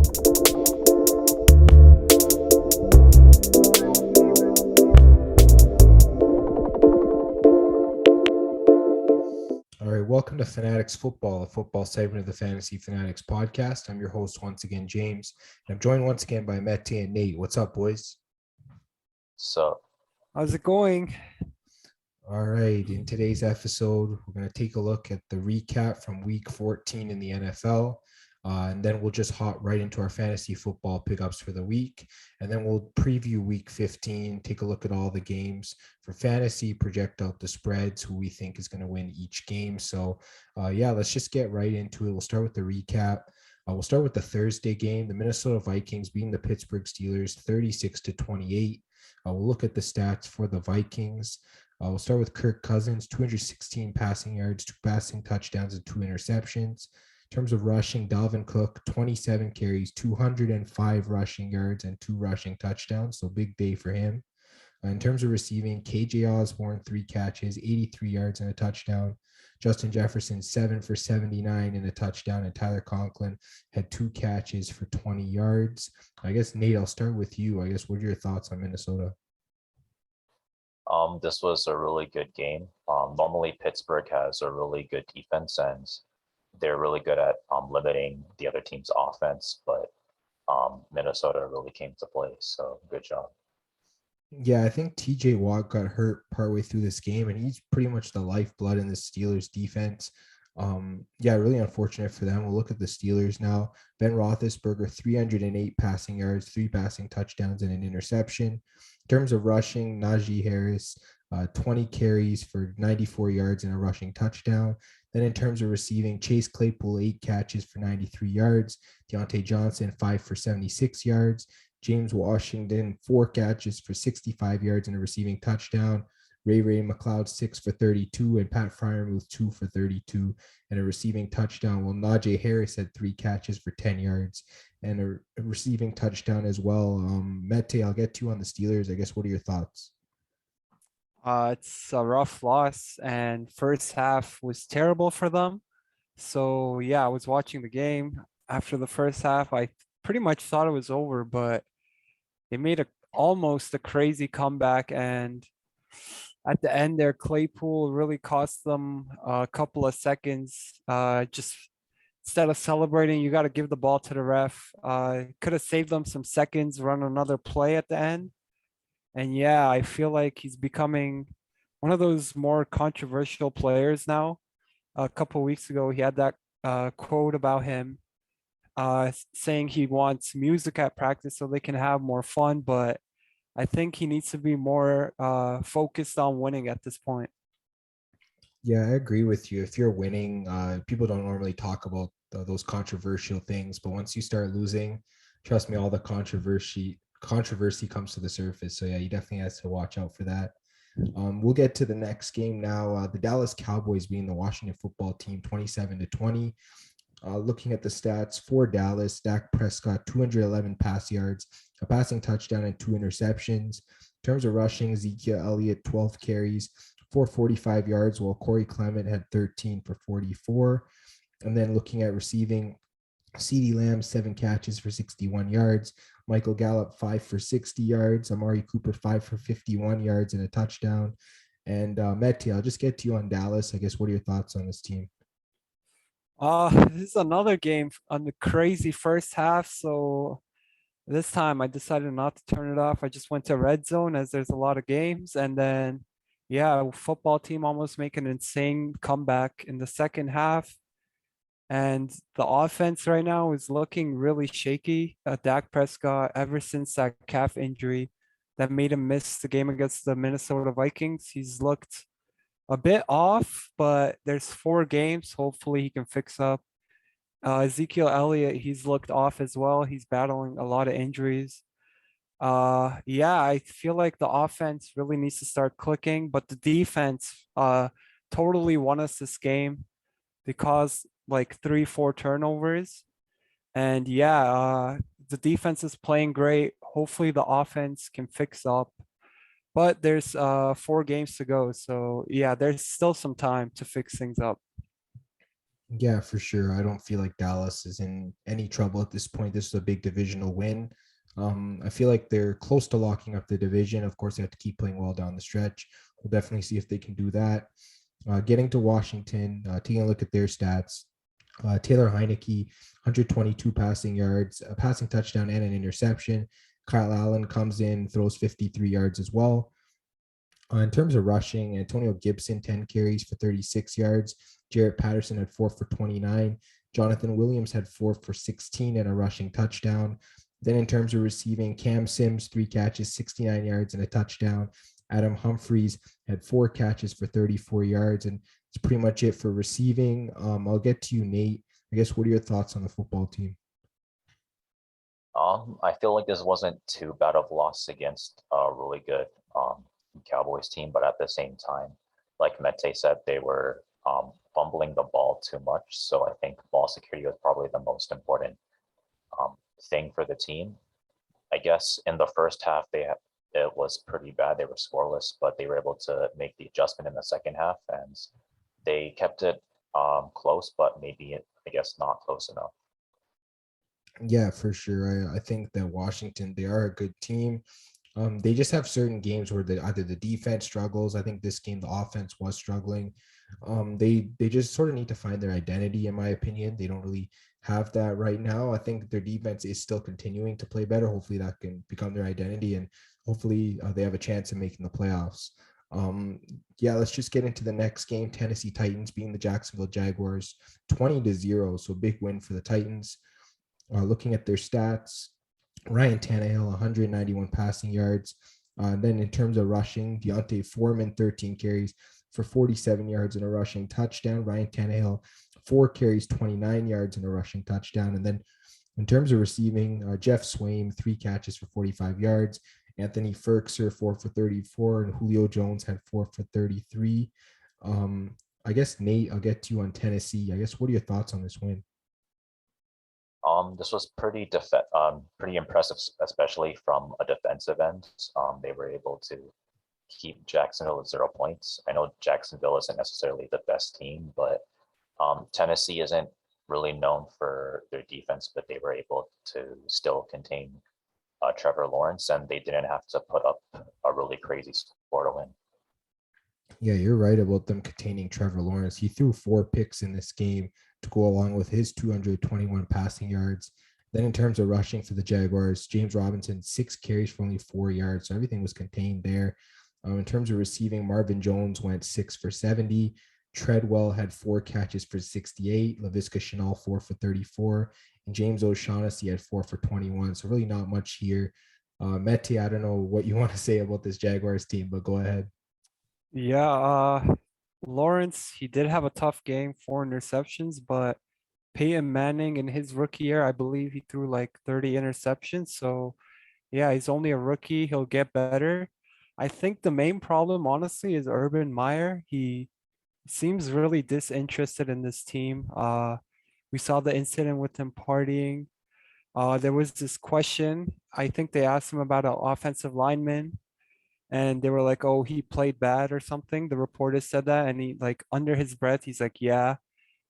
All right, welcome to Fanatics Football, a football segment of the Fantasy Fanatics Podcast. I'm your host once again, James, and I'm joined once again by Mete and Nate. What's up, boys? So, How's it going? All right, in today's episode, we're going to take a look at the recap from Week 14 in the NFL, and then we'll just hop right into our fantasy football pickups for the week, and then we'll preview Week 15, take a look at all the games for fantasy, project out the spreads, who we think is going to win each game. So, let's just get right into it. We'll start with the recap. We'll start with the Thursday game. The Minnesota Vikings beating the Pittsburgh Steelers 36-28. We'll look at the stats for the Vikings. We'll start with Kirk Cousins, 216 passing yards, 2 passing touchdowns, and 2 interceptions. In terms of rushing, Dalvin Cook, 27 carries, 205 rushing yards, and 2 rushing touchdowns. So big day for him. In terms of receiving, KJ Osborne, 3 catches, 83 yards, and a touchdown. Justin Jefferson, 7 for 79 and a touchdown. And Tyler Conklin had 2 catches for 20 yards. I guess, Nate, I'll start with you. I guess, what are your thoughts on Minnesota? this was a really good game. Normally, Pittsburgh has a really good defense, and they're really good at limiting the other team's offense, but Minnesota really came to play, so good job. Yeah, I think TJ Watt got hurt partway through this game, and he's pretty much the lifeblood in the Steelers defense. Really unfortunate for them. We'll look at the Steelers now. Ben Roethlisberger, 308 passing yards, 3 passing touchdowns, and an interception. In terms of rushing, Najee Harris, 20 carries for 94 yards and a rushing touchdown. Then in terms of receiving, Chase Claypool, 8 catches for 93 yards. Deontay Johnson, 5 for 76 yards. James Washington, 4 catches for 65 yards and a receiving touchdown. Ray McLeod, 6 for 32, and Pat Freiermuth, 2 for 32 and a receiving touchdown. Well, Najee Harris had 3 catches for 10 yards and a receiving touchdown as well. Mete, I'll get to you on the Steelers. I guess, what are your thoughts? It's a rough loss, and first half was terrible for them. So yeah, I was watching the game. After the first half, I pretty much thought it was over, but they made almost a crazy comeback, and at the end there, Claypool really cost them a couple of seconds. Just instead of celebrating, you got to give the ball to the ref. Could have saved them some seconds, run another play at the end. And yeah, I feel like he's becoming one of those more controversial players now. A couple of weeks ago, he had that quote about him saying he wants music at practice so they can have more fun. But I think he needs to be more focused on winning at this point. Yeah, I agree with you. If you're winning, people don't normally talk about those controversial things, but once you start losing, trust me, all the controversy comes to the surface. So yeah, you definitely have to watch out for that. We'll get to the next game now. The Dallas Cowboys being the Washington football team, 27-20. Looking at the stats for Dallas, Dak Prescott, 211 pass yards, a passing touchdown, and 2 interceptions. In terms of rushing, Ezekiel Elliott, 12 carries, 445 yards, while Corey Clement had 13 for 44. And then looking at receiving, CeeDee Lamb, 7 catches for 61 yards. Michael Gallup, 5 for 60 yards. Amari Cooper, 5 for 51 yards and a touchdown. And Mete, I'll just get to you on Dallas. I guess, what are your thoughts on this team? This is another game on the crazy first half. So this time I decided not to turn it off. I just went to red zone as there's a lot of games. And then, yeah, football team almost make an insane comeback in the second half. And the offense right now is looking really shaky. Dak Prescott, ever since that calf injury that made him miss the game against the Minnesota Vikings, he's looked a bit off, but there's 4 games. Hopefully he can fix up. Ezekiel Elliott, he's looked off as well. He's battling a lot of injuries. I feel like the offense really needs to start clicking, but the defense totally won us this game. They caused like 3-4 turnovers. And the defense is playing great. Hopefully the offense can fix up. But there's 4 games to go. So yeah, there's still some time to fix things up. Yeah, for sure. I don't feel like Dallas is in any trouble at this point. This is a big divisional win. I feel like they're close to locking up the division. Of course, they have to keep playing well down the stretch. We'll definitely see if they can do that. Getting to Washington, taking a look at their stats. Taylor Heineke, 122 passing yards, a passing touchdown, and an interception. Kyle Allen comes in, throws 53 yards as well. In terms of rushing, Antonio Gibson, 10 carries for 36 yards. Jarrett Patterson had 4 for 29. Jonathan Williams had 4 for 16 and a rushing touchdown. Then in terms of receiving, Cam Sims, 3 catches, 69 yards and a touchdown. Adam Humphries had 4 catches for 34 yards. And it's pretty much it for receiving. I'll get to you, Nate. I guess, what are your thoughts on the football team? I feel like this wasn't too bad of a loss against a really good Cowboys team, but at the same time, like Mete said, they were fumbling the ball too much. So I think ball security was probably the most important thing for the team. I guess in the first half, it was pretty bad. They were scoreless, but they were able to make the adjustment in the second half, and they kept it close, but maybe I guess not close enough. Yeah, for sure. I think that Washington, they are a good team. They just have certain games where either the defense struggles. I think this game the offense was struggling. They just sort of need to find their identity, in my opinion. They don't really have that right now. I think their defense is still continuing to play better. Hopefully that can become their identity, and hopefully they have a chance of making the playoffs. Yeah, let's just get into the next game. Tennessee Titans beating the Jacksonville Jaguars 20-0. So big win for the Titans. Looking at their stats, Ryan Tannehill, 191 passing yards. Then in terms of rushing, Deontay Foreman, 13 carries for 47 yards and a rushing touchdown. Ryan Tannehill, 4 carries, 29 yards and a rushing touchdown. And then in terms of receiving, Jeff Swaim, 3 catches for 45 yards. Anthony Ferkser, 4 for 34. And Julio Jones had 4 for 33. I guess, Nate, I'll get to you on Tennessee. I guess, what are your thoughts on this win? This was pretty impressive, especially from a defensive end. They were able to keep Jacksonville at 0 points. I know Jacksonville isn't necessarily the best team, but Tennessee isn't really known for their defense, but they were able to still contain Trevor Lawrence, and they didn't have to put up a really crazy score to win. Yeah, you're right about them containing Trevor Lawrence. He threw 4 picks in this game to go along with his 221 passing yards. Then in terms of rushing for the Jaguars, James Robinson, 6 carries for only 4 yards. So everything was contained there. In terms of receiving, Marvin Jones went 6 for 70. Treadwell had 4 catches for 68. Laviska Shenault, 4 for 34. And James O'Shaughnessy had 4 for 21. So really not much here. Mete, I don't know what you want to say about this Jaguars team, but go ahead. Yeah, Lawrence, he did have a tough game, 4 interceptions, but Peyton Manning in his rookie year, I believe he threw like 30 interceptions. So yeah, he's only a rookie. He'll get better. I think the main problem, honestly, is Urban Meyer. He seems really disinterested in this team. We saw the incident with him partying. There was this question. I think they asked him about an offensive lineman, and they were like, "Oh, he played bad or something." The reporter said that, and he like under his breath, he's like, "Yeah."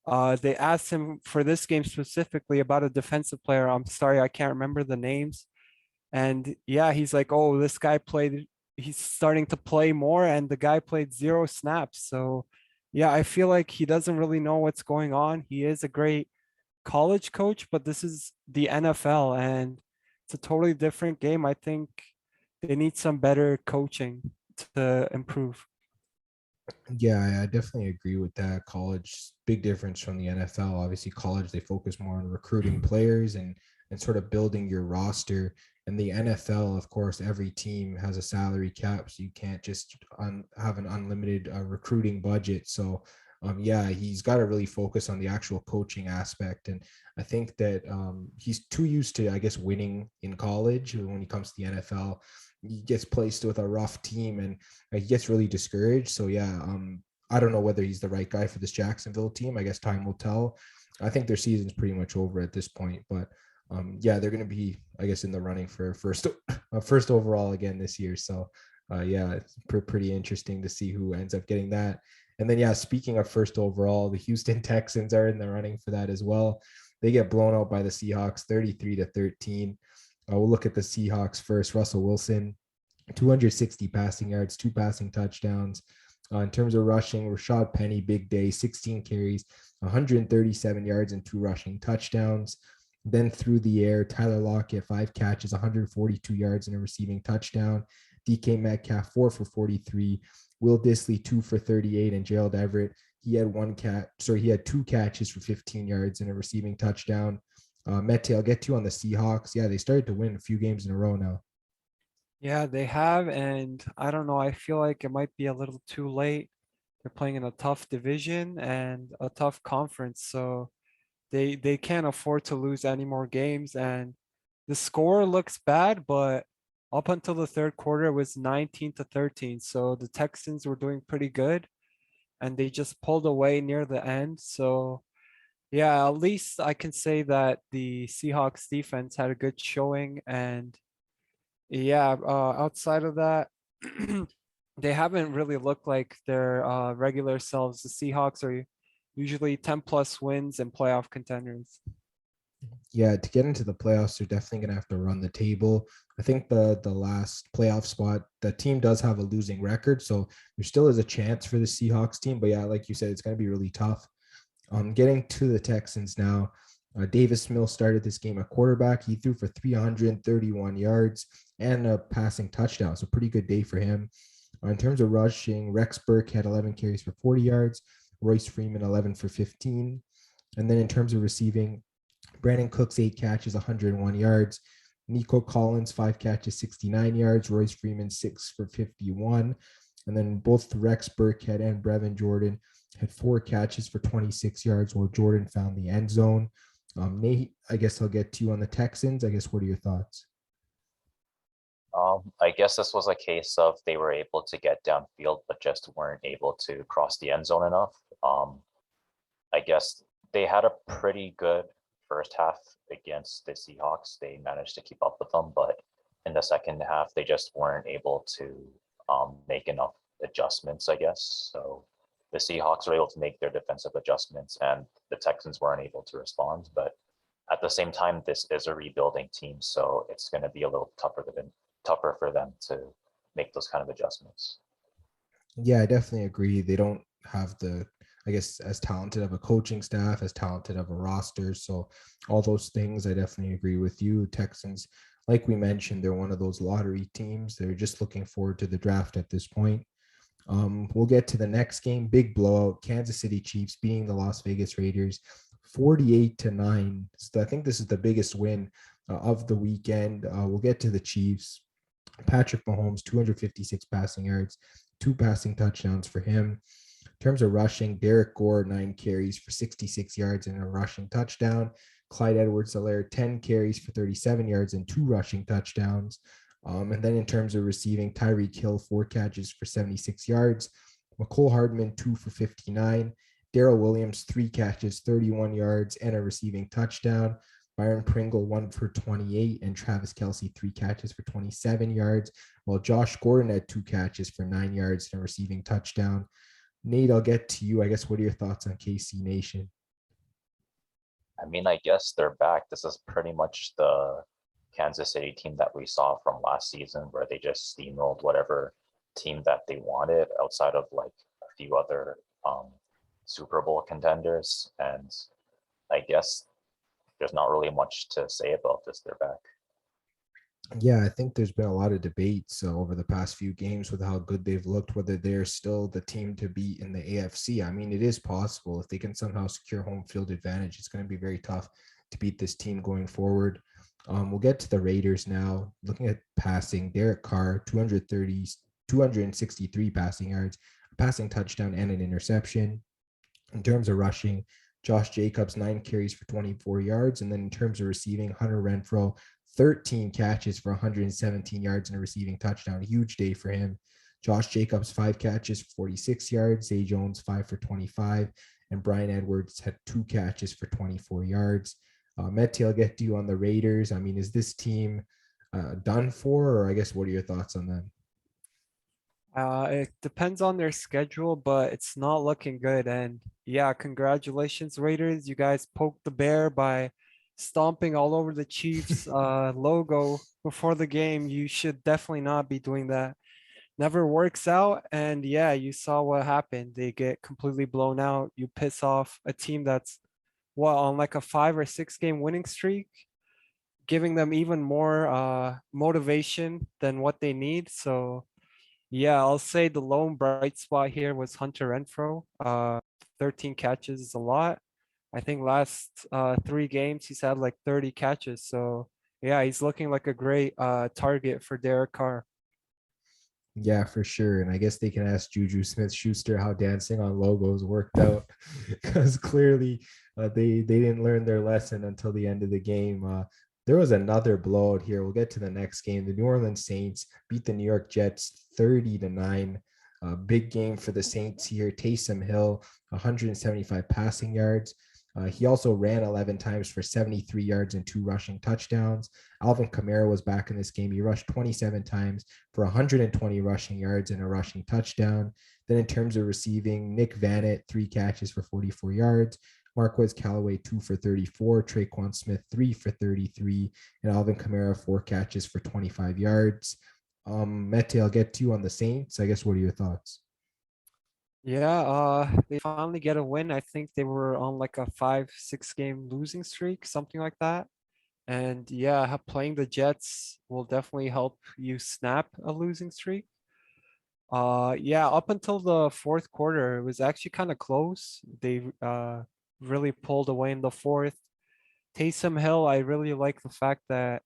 They asked him for this game specifically about a defensive player. I'm sorry, I can't remember the names. And yeah, he's like, "Oh, this guy played. He's starting to play more, and the guy played 0 snaps." So yeah, I feel like he doesn't really know what's going on. He is a great college coach, but this is the NFL, and it's a totally different game. I think they need some better coaching to improve. Yeah, I definitely agree with that. College, big difference from the NFL. Obviously, college, they focus more on recruiting players and sort of building your roster. And the NFL, of course, every team has a salary cap, so you can't just have an unlimited recruiting budget. So, yeah, he's got to really focus on the actual coaching aspect. And I think that he's too used to, I guess, winning in college. When he comes to the NFL, he gets placed with a rough team and he gets really discouraged. So yeah, I don't know whether he's the right guy for this Jacksonville team. I guess time will tell. I think their season's pretty much over at this point, but yeah, they're going to be, I guess, in the running for first overall again this year. So yeah, it's pretty interesting to see who ends up getting that. And then, yeah, speaking of first overall, the Houston Texans are in the running for that as well. They get blown out by the Seahawks 33-13. We'll look at the Seahawks first. Russell Wilson, 260 passing yards, 2 passing touchdowns. In terms of rushing, Rashad Penny, big day, 16 carries, 137 yards, and 2 rushing touchdowns. Then through the air, Tyler Lockett, 5 catches, 142 yards, and a receiving touchdown. DK Metcalf, 4 for 43. Will Dissly, 2 for 38, and Gerald Everett, he had 2 catches for 15 yards and a receiving touchdown. Mete, I'll get to you on the Seahawks. Yeah, they started to win a few games in a row now. Yeah, they have, and I don't know. I feel like it might be a little too late. They're playing in a tough division and a tough conference, so they can't afford to lose any more games. And the score looks bad, but up until the third quarter, it was 19-13. So the Texans were doing pretty good, and they just pulled away near the end. So yeah, at least I can say that the Seahawks defense had a good showing, and yeah, outside of that, they haven't really looked like their regular selves. The Seahawks are usually 10 plus wins and playoff contenders. Yeah, to get into the playoffs, they're definitely going to have to run the table. I think the last playoff spot, the team does have a losing record, so there still is a chance for the Seahawks team. But yeah, like you said, it's going to be really tough. Getting to the Texans now, Davis Mills started this game at quarterback. He threw for 331 yards and a passing touchdown, so pretty good day for him. In terms of rushing, Rex Burke had 11 carries for 40 yards, Royce Freeman 11 for 15. And then in terms of receiving, Brandon Cooks 8 catches, 101 yards. Nico Collins 5 catches, 69 yards. Royce Freeman 6 for 51. And then both Rex Burkhead and Brevin Jordan had 4 catches for 26 yards, while Jordan found the end zone. Nate, I guess I'll get to you on the Texans. I guess, what are your thoughts? I guess this was a case of they were able to get downfield, but just weren't able to cross the end zone enough. I guess they had a pretty good first half against the Seahawks. They managed to keep up with them, but in the second half, they just weren't able to make enough adjustments, I guess. So the Seahawks were able to make their defensive adjustments, and the Texans weren't able to respond. But at the same time, this is a rebuilding team, so it's going to be a little tougher for them to make those kind of adjustments. Yeah, I definitely agree. They don't have I guess, as talented of a coaching staff, as talented of a roster. So all those things, I definitely agree with you. Texans, like we mentioned, they're one of those lottery teams. They're just looking forward to the draft at this point. We'll get to the next game. Big blowout. Kansas City Chiefs beating the Las Vegas Raiders 48-9. So I think this is the biggest win of the weekend. We'll get to the Chiefs. Patrick Mahomes, 256 passing yards, 2 passing touchdowns for him. In terms of rushing, Derek Gore, 9 carries for 66 yards and a rushing touchdown. Clyde Edwards-Helaire, 10 carries for 37 yards and 2 rushing touchdowns. And then in terms of receiving, Tyreek Hill, 4 catches for 76 yards. McCole Hardman, 2 for 59. Darrell Williams, 3 catches, 31 yards, and a receiving touchdown. Byron Pringle, 1 for 28, and Travis Kelce, 3 catches for 27 yards, while Josh Gordon had 2 catches for 9 yards and a receiving touchdown. Nate, I'll get to you. I guess, what are your thoughts on KC Nation? I mean, I guess they're back. This is pretty much the Kansas City team that we saw from last season, where they just steamrolled whatever team that they wanted outside of like a few other Super Bowl contenders. And I guess there's not really much to say about this. They're back. Yeah, I think there's been a lot of debates over the past few games with how good they've looked, whether they're still the team to beat in the AFC. I mean, it is possible if they can somehow secure home field advantage. It's going to be very tough to beat this team going forward. We'll get to the Raiders now. Looking at passing, Derek Carr, 263 passing yards, a passing touchdown, and an interception. In terms of rushing, Josh Jacobs, 9 carries for 24 yards. And then in terms of receiving, Hunter Renfrow, 13 catches for 117 yards and a receiving touchdown. A huge day for him. Josh Jacobs, 5 catches for 46 yards. Zay Jones, 5 for 25. And Brian Edwards had 2 catches for 24 yards. Mete, I'll get to you on the Raiders. I mean, is this team done for, or I guess, what are your thoughts on them? It depends on their schedule, but it's not looking good. And yeah, congratulations, Raiders. You guys poked the bear by stomping all over the Chiefs logo before the game. You should definitely not be doing that. Never works out. And yeah, you saw what happened. They get completely blown out. You piss off a team that's what on like a 5 or 6 game winning streak, giving them even more motivation than what they need. So yeah, I'll say the lone bright spot here was Hunter Renfro. 13 catches is a lot. I think last 3 games he's had like 30 catches. So yeah, he's looking like a great target for Derek Carr. Yeah, for sure. And I guess they can ask Juju Smith-Schuster how dancing on logos worked out, because clearly they didn't learn their lesson until the end of the game. There was another blowout here. We'll get to the next game. The New Orleans Saints beat the New York Jets 30-9. Big game for the Saints here. Taysom Hill, 175 passing yards. He also ran 11 times for 73 yards and 2 rushing touchdowns. Alvin Kamara was back in this game. He rushed 27 times for 120 rushing yards and a rushing touchdown. Then in terms of receiving, Nick Vannett, 3 catches for 44 yards. Marquez Callaway, 2 for 34. Traquan Smith, 3 for 33. And Alvin Kamara, 4 catches for 25 yards. Mete, I'll get to you on the Saints. I guess, what are your thoughts? Yeah, they finally get a win. I think they were on like a 5, 6 game losing streak, something like that. And yeah, playing the Jets will definitely help you snap a losing streak. Yeah, up until the fourth quarter, it was actually kind of close. They really pulled away in the fourth. Taysom Hill, I really like the fact that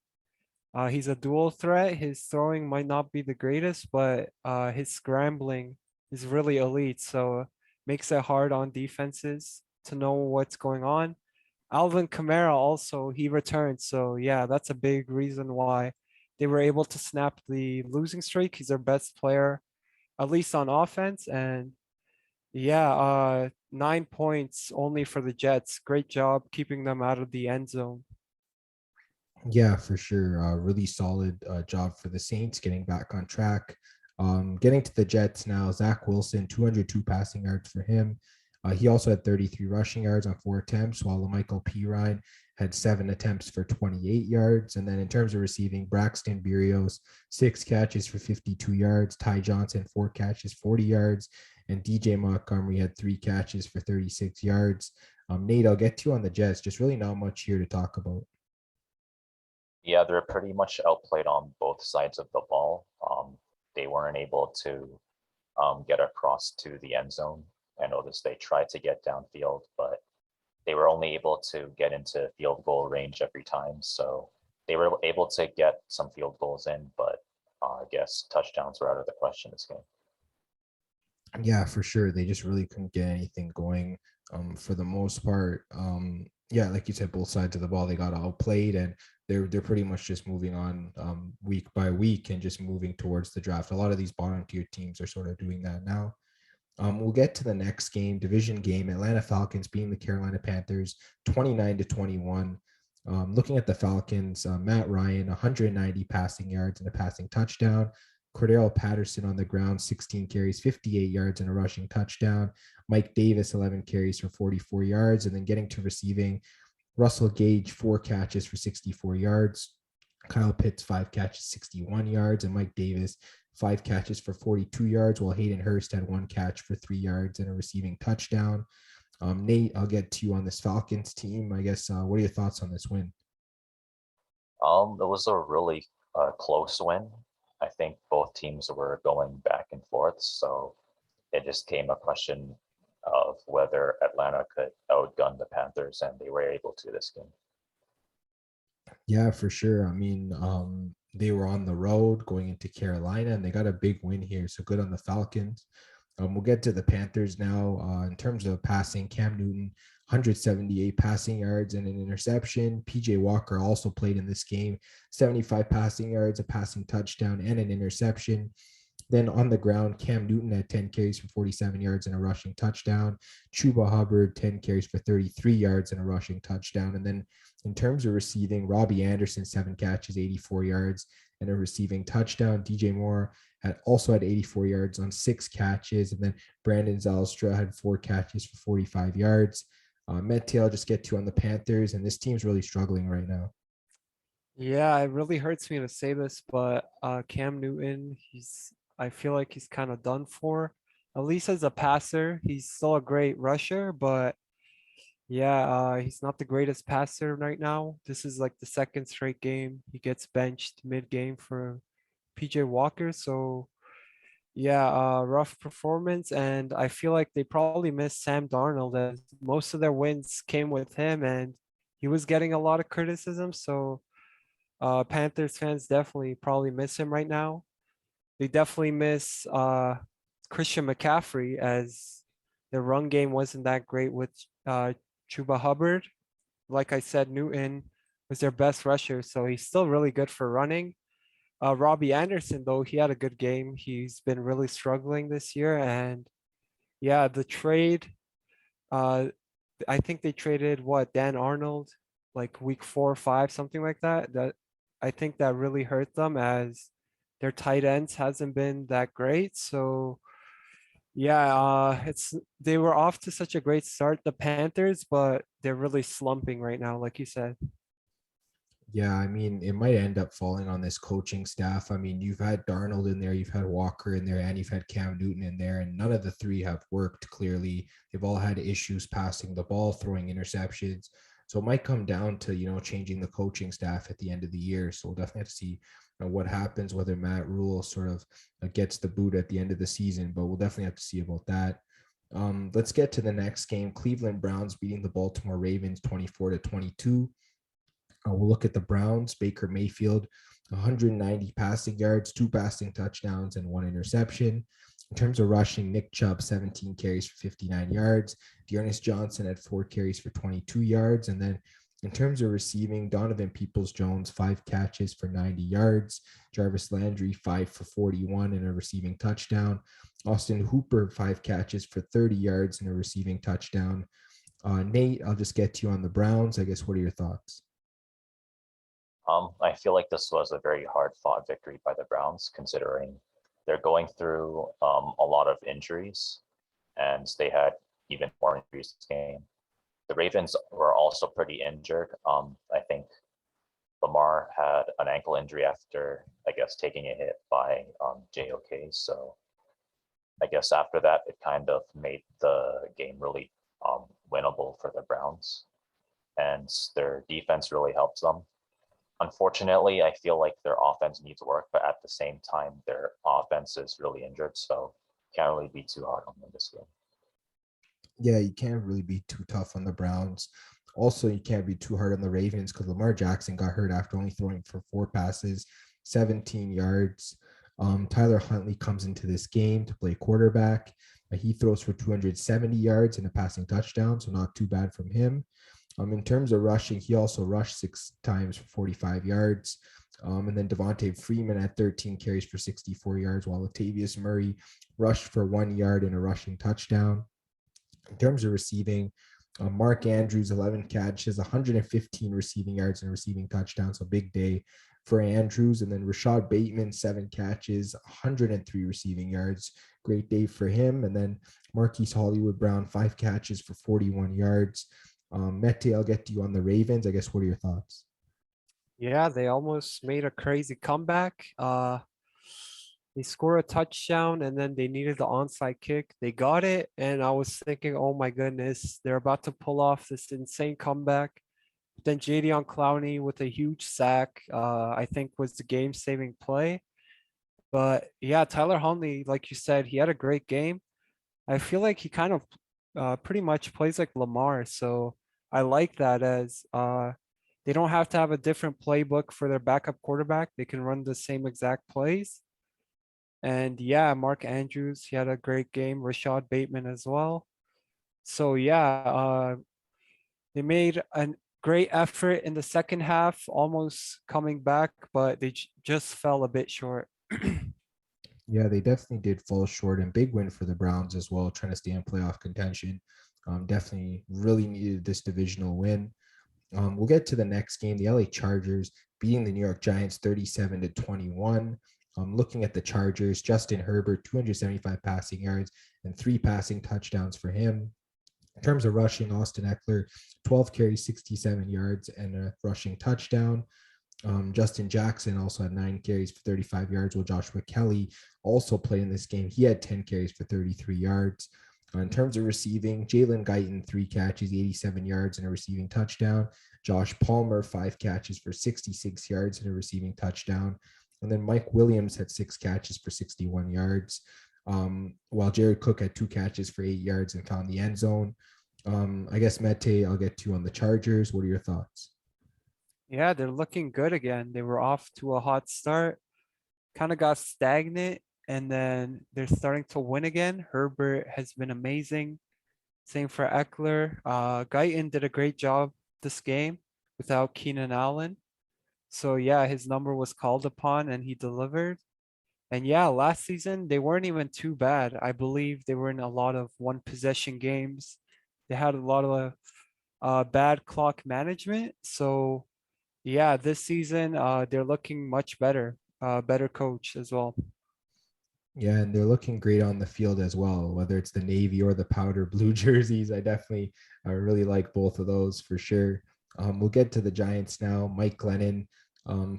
he's a dual threat. His throwing might not be the greatest, but his scrambling is really elite. So makes it hard on defenses to know what's going on. Alvin Kamara also, he returned. So yeah, that's a big reason why they were able to snap the losing streak. He's their best player, at least on offense. And yeah, 9 points only for the Jets. Great job keeping them out of the end zone. Yeah, for sure. Really solid job for the Saints getting back on track. Getting to the Jets now, Zach Wilson, 202 passing yards for him. He also had 33 rushing yards on 4 attempts, while Michael Pirine had 7 attempts for 28 yards. And then in terms of receiving, Braxton Berrios, 6 catches for 52 yards. Ty Johnson, 4 catches, 40 yards. And DJ Montgomery had 3 catches for 36 yards. Nate, I'll get to you on the Jets. Just really not much here to talk about. Yeah, they're pretty much outplayed on both sides of the ball. They weren't able to get across to the end zone. I noticed they tried to get downfield, but they were only able to get into field goal range every time. So they were able to get some field goals in, but I guess touchdowns were out of the question this game. Yeah, for sure. They just really couldn't get anything going for the most part. Yeah, like you said, both sides of the ball, they got outplayed, and they're pretty much just moving on week by week and just moving towards the draft. A lot of these bottom tier teams are sort of doing that now. We'll get to the next game, division game. Atlanta Falcons beating the Carolina Panthers 29-21. Looking at the Falcons, Matt Ryan, 190 passing yards and a passing touchdown. Cordero Patterson on the ground, 16 carries, 58 yards and a rushing touchdown. Mike Davis, 11 carries for 44 yards. And then getting to receiving, Russell Gage, 4 catches for 64 yards. Kyle Pitts, 5 catches, 61 yards. And Mike Davis, 5 catches for 42 yards, while Hayden Hurst had 1 catch for 3 yards and a receiving touchdown. Nate, I'll get to you on this Falcons team. I guess, what are your thoughts on this win? It was a really close win. I think both teams were going back and forth, so it just came a question of whether Atlanta could outgun the Panthers, and they were able to this game. Yeah, for sure. I mean, they were on the road going into Carolina, and they got a big win here. So good on the Falcons. We'll get to the Panthers now. In terms of passing, Cam Newton, 178 passing yards and an interception. PJ Walker also played in this game, 75 passing yards, a passing touchdown, and an interception. Then on the ground, Cam Newton had 10 carries for 47 yards and a rushing touchdown. Chuba Hubbard, 10 carries for 33 yards and a rushing touchdown. And then in terms of receiving, Robbie Anderson, 7 catches, 84 yards, and a receiving touchdown. DJ Moore also had 84 yards on 6 catches. And then Brandon Zylstra had 4 catches for 45 yards. Mete, I'll just get to on the Panthers, and this team's really struggling right now. Yeah, it really hurts me to say this, but Cam Newton, I feel like he's kind of done for. At least as a passer, he's still a great rusher, but yeah, he's not the greatest passer right now. This is like the second straight game he gets benched mid-game for PJ Walker. So yeah, rough performance, and I feel like they probably missed Sam Darnold as most of their wins came with him, and he was getting a lot of criticism. So Panthers fans definitely probably miss him right now. They definitely miss Christian McCaffrey as the run game wasn't that great with Chuba Hubbard. Like I said, Newton was their best rusher, so he's still really good for running. Robbie Anderson, though, he had a good game. He's been really struggling this year. And yeah, the trade, uh, I think they traded Dan Arnold, like week 4 or 5, something like that. I think that really hurt them as their tight ends hasn't been that great. So yeah, they were off to such a great start, the Panthers, but they're really slumping right now, like you said. Yeah, I mean, it might end up falling on this coaching staff. I mean, you've had Darnold in there, you've had Walker in there, and you've had Cam Newton in there, and none of the three have worked clearly. They've all had issues passing the ball, throwing interceptions. So it might come down to, changing the coaching staff at the end of the year. So we'll definitely have to see what happens, whether Matt Rule sort of gets the boot at the end of the season, but we'll definitely have to see about that. Let's get to the next game. Cleveland Browns beating the Baltimore Ravens 24-22. We'll look at the Browns. Baker Mayfield, 190 passing yards, 2 passing touchdowns, and 1 interception. In terms of rushing, Nick Chubb, 17 carries for 59 yards. Dearness Johnson had 4 carries for 22 yards. And then in terms of receiving, Donovan Peoples-Jones, 5 catches for 90 yards. Jarvis Landry, 5 for 41 and a receiving touchdown. Austin Hooper, 5 catches for 30 yards and a receiving touchdown. Nate, I'll just get to you on the Browns. I guess, what are your thoughts? I feel like this was a very hard-fought victory by the Browns, considering they're going through a lot of injuries, and they had even more injuries this game. The Ravens were also pretty injured. I think Lamar had an ankle injury after, I guess, taking a hit by JOK. So I guess after that, it kind of made the game really winnable for the Browns, and their defense really helped them. Unfortunately, I feel like their offense needs work, but at the same time, their offense is really injured, so can't really be too hard on them this game. Yeah, you can't really be too tough on the Browns. Also, you can't be too hard on the Ravens because Lamar Jackson got hurt after only throwing for 4 passes, 17 yards. Tyler Huntley comes into this game to play quarterback. He throws for 270 yards and a passing touchdown, so not too bad from him. In terms of rushing, he also rushed 6 times for 45 yards. And then Devontae Freeman had 13 carries for 64 yards, while Latavius Murray rushed for 1 yard and a rushing touchdown. In terms of receiving, Mark Andrews, 11 catches, 115 receiving yards and a receiving touchdown. So big day for Andrews. And then Rashad Bateman, 7 catches, 103 receiving yards. Great day for him. And then Marquise Hollywood Brown, 5 catches for 41 yards. Mete, I'll get to you on the Ravens. I guess, what are your thoughts? Yeah, they almost made a crazy comeback. They score a touchdown and then they needed the onside kick. They got it, and I was thinking, oh my goodness, they're about to pull off this insane comeback. But then Jadeveon Clowney with a huge sack, I think was the game-saving play. But yeah, Tyler Huntley, like you said, he had a great game. I feel like he kind of pretty much plays like Lamar, so I like that as they don't have to have a different playbook for their backup quarterback. They can run the same exact plays. And yeah, Mark Andrews, he had a great game. Rashad Bateman as well. So yeah, they made a great effort in the second half, almost coming back, but they just fell a bit short. Yeah, they definitely did fall short, and big win for the Browns as well, trying to stay in playoff contention. Definitely really needed this divisional win. We'll get to the next game, the LA Chargers beating the New York Giants 37-21. Looking at the Chargers, Justin Herbert, 275 passing yards and 3 passing touchdowns for him. In terms of rushing, Austin Eckler, 12 carries, 67 yards, and a rushing touchdown. Justin Jackson also had 9 carries for 35 yards, while Joshua Kelly also played in this game. He had 10 carries for 33 yards. In terms of receiving, Jalen Guyton, 3 catches, 87 yards, and a receiving touchdown. Josh Palmer, 5 catches for 66 yards and a receiving touchdown. And then Mike Williams had 6 catches for 61 yards, while Jared Cook had 2 catches for 8 yards and found the end zone. I guess, Mete, I'll get to you on the Chargers. What are your thoughts? Yeah, they're looking good again. They were off to a hot start, kind of got stagnant, and then they're starting to win again. Herbert has been amazing. Same for Eckler. Guyton did a great job this game without Keenan Allen. So yeah, his number was called upon and he delivered. And yeah, last season they weren't even too bad. I believe they were in a lot of one possession games. They had a lot of bad clock management. So yeah, this season they're looking much better. Better coach as well. Yeah, and they're looking great on the field as well, whether it's the navy or the powder blue jerseys. I definitely really like both of those for sure. We'll get to the Giants now. Mike Glennon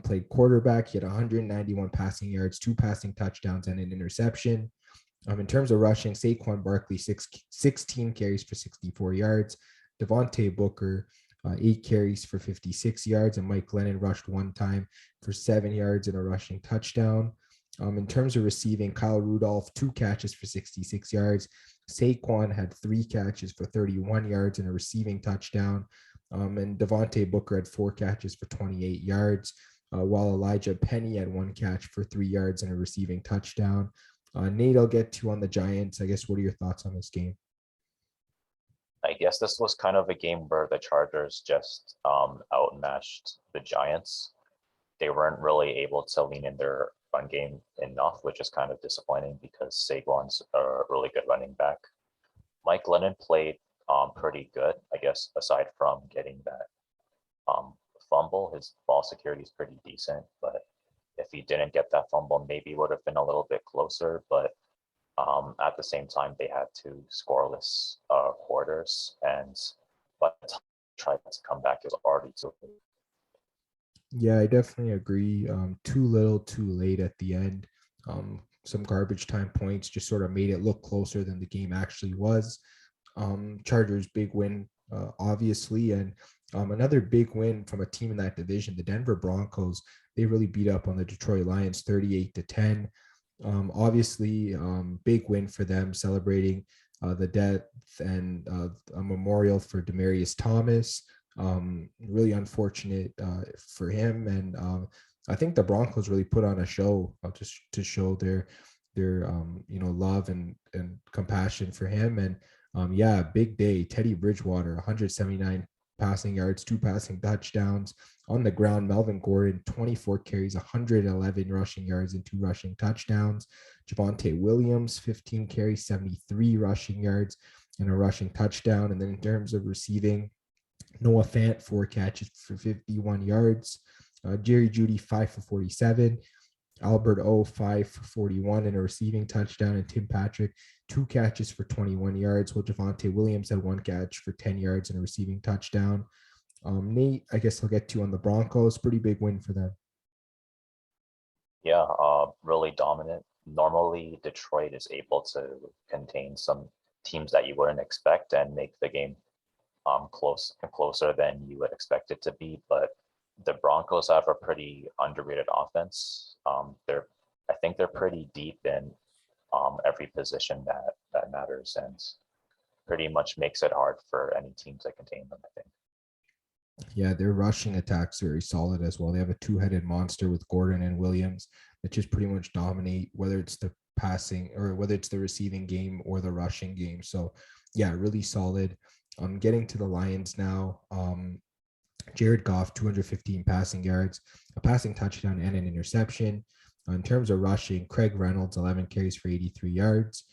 played quarterback. He had 191 passing yards, 2 passing touchdowns, and an interception. In terms of rushing, Saquon Barkley, 16 carries for 64 yards. Devontae Booker, 8 carries for 56 yards. And Mike Glennon rushed 1 time for 7 yards and a rushing touchdown. In terms of receiving, Kyle Rudolph, 2 catches for 66 yards. Saquon had 3 catches for 31 yards and a receiving touchdown. And Devontae Booker had 4 catches for 28 yards, while Elijah Penny had 1 catch for 3 yards and a receiving touchdown. Nate, I'll get to on the Giants. I guess, what are your thoughts on this game? I guess this was kind of a game where the Chargers just outmatched the Giants. They weren't really able to lean in their run game enough, which is kind of disappointing because Saquon's a really good running back. Mike Glennon played pretty good, I guess, aside from getting that fumble. His ball security is pretty decent, but if he didn't get that fumble, maybe it would have been a little bit closer. But at the same time, they had 2 scoreless quarters, and by the time they tried to come back, it was already too late. Yeah, I definitely agree. Too little, too late at the end. Some garbage time points just sort of made it look closer than the game actually was. Chargers big win, obviously, and another big win from a team in that division, the Denver Broncos. They really beat up on the Detroit Lions 38-10. Obviously, big win for them, celebrating the death and a memorial for Demaryius Thomas. Really unfortunate for him, and I think the Broncos really put on a show to show their love and compassion for him. And yeah, big day. Teddy Bridgewater, 179 passing yards, 2 passing touchdowns. On the ground, Melvin Gordon, 24 carries, 111 rushing yards and 2 rushing touchdowns. Javonte Williams, 15 carries, 73 rushing yards and a rushing touchdown. And then in terms of receiving, Noah Fant, 4 catches for 51 yards. Jerry Jeudy, 5 for 47. Albert O, 5 for 41 and a receiving touchdown. And Tim Patrick, 2 catches for 21 yards, while Javonte Williams had 1 catch for 10 yards and a receiving touchdown. Nate, I guess I'll get to you on the Broncos. Pretty big win for them. Yeah, really dominant. Normally, Detroit is able to contain some teams that you wouldn't expect and make the game closer than you would expect it to be. But the Broncos have a pretty underrated offense. I think they're pretty deep in every position that matters, and pretty much makes it hard for any team to contain them, I think. Yeah, their rushing attack's very solid as well. They have a 2-headed monster with Gordon and Williams that just pretty much dominate, whether it's the passing or whether it's the receiving game or the rushing game. So yeah, really solid. Getting to the Lions now. Jared Goff, 215 passing yards, a passing touchdown, and an interception. In terms of rushing, Craig Reynolds, 11 carries for 83 yards.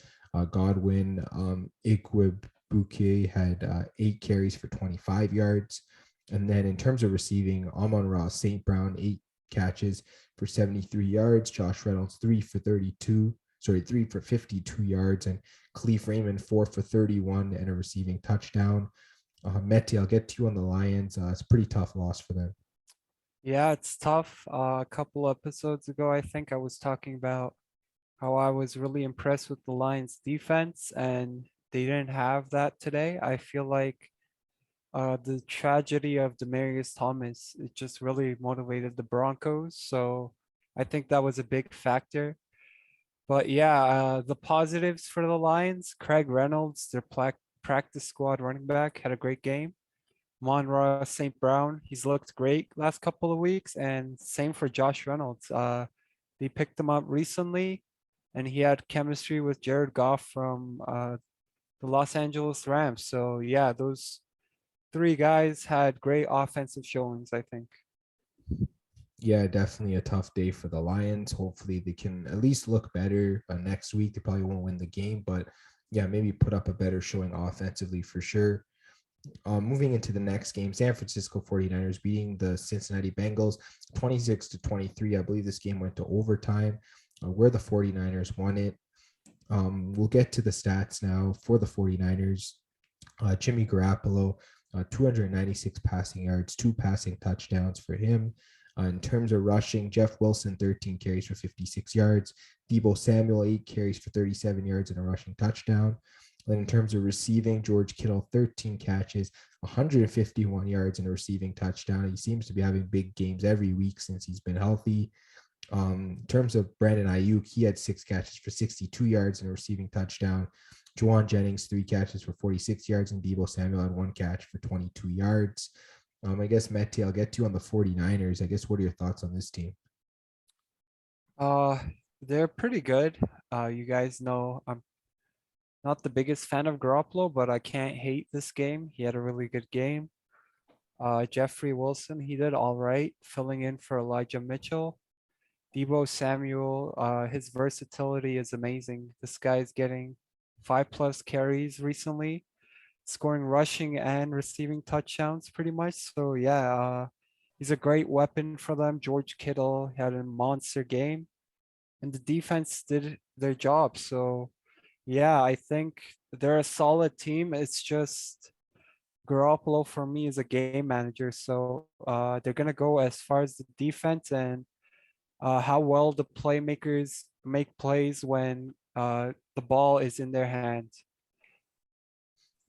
Godwin Igwebuike had 8 carries for 25 yards. And then in terms of receiving, Amon-Ra St. Brown, 8 catches for 73 yards. Josh Reynolds, 3 for 52 yards. And Khalif Raymond, 4 for 31 and a receiving touchdown. Mete, I'll get to you on the Lions. It's a pretty tough loss for them. Yeah, it's tough. A couple episodes ago, I think I was talking about how I was really impressed with the Lions defense, and they didn't have that today. I feel like the tragedy of Demarius Thomas, it just really motivated the Broncos. So I think that was a big factor. But yeah, the positives for the Lions, Craig Reynolds, their practice squad running back, had a great game. Monroe St. Brown, he's looked great last couple of weeks, and same for Josh Reynolds. They picked him up recently, and he had chemistry with Jared Goff from the Los Angeles Rams. So yeah, those three guys had great offensive showings, I think. Yeah, definitely a tough day for the Lions. Hopefully they can at least look better next week. They probably won't win the game, but yeah, maybe put up a better showing offensively for sure. Moving into the next game, San Francisco 49ers beating the Cincinnati Bengals 26-23. I believe this game went to overtime where the 49ers won it. We'll get to the stats now for the 49ers. Jimmy Garoppolo, 296 passing yards, 2 passing touchdowns for him. In terms of rushing, Jeff Wilson, 13 carries for 56 yards. Deebo Samuel, 8 carries for 37 yards and a rushing touchdown. Then in terms of receiving, George Kittle, 13 catches, 151 yards and a receiving touchdown. He seems to be having big games every week since he's been healthy. In terms of Brandon Ayuk, he had 6 catches for 62 yards and a receiving touchdown. Juwan Jennings, 3 catches for 46 yards, and Deebo Samuel had 1 catch for 22 yards. I guess, Mete, I'll get to you on the 49ers. I guess, what are your thoughts on this team? Uh, they're pretty good. You guys know I'm not the biggest fan of Garoppolo, but I can't hate this game. He had a really good game. Jeffrey Wilson, he did all right, filling in for Elijah Mitchell. Deebo Samuel, his versatility is amazing. This guy's getting 5+ carries recently, scoring rushing and receiving touchdowns pretty much. So yeah, he's a great weapon for them. George Kittle had a monster game, and the defense did their job. So yeah, I think they're a solid team. It's just Garoppolo for me is a game manager. So they're gonna go as far as the defense and how well the playmakers make plays when the ball is in their hands.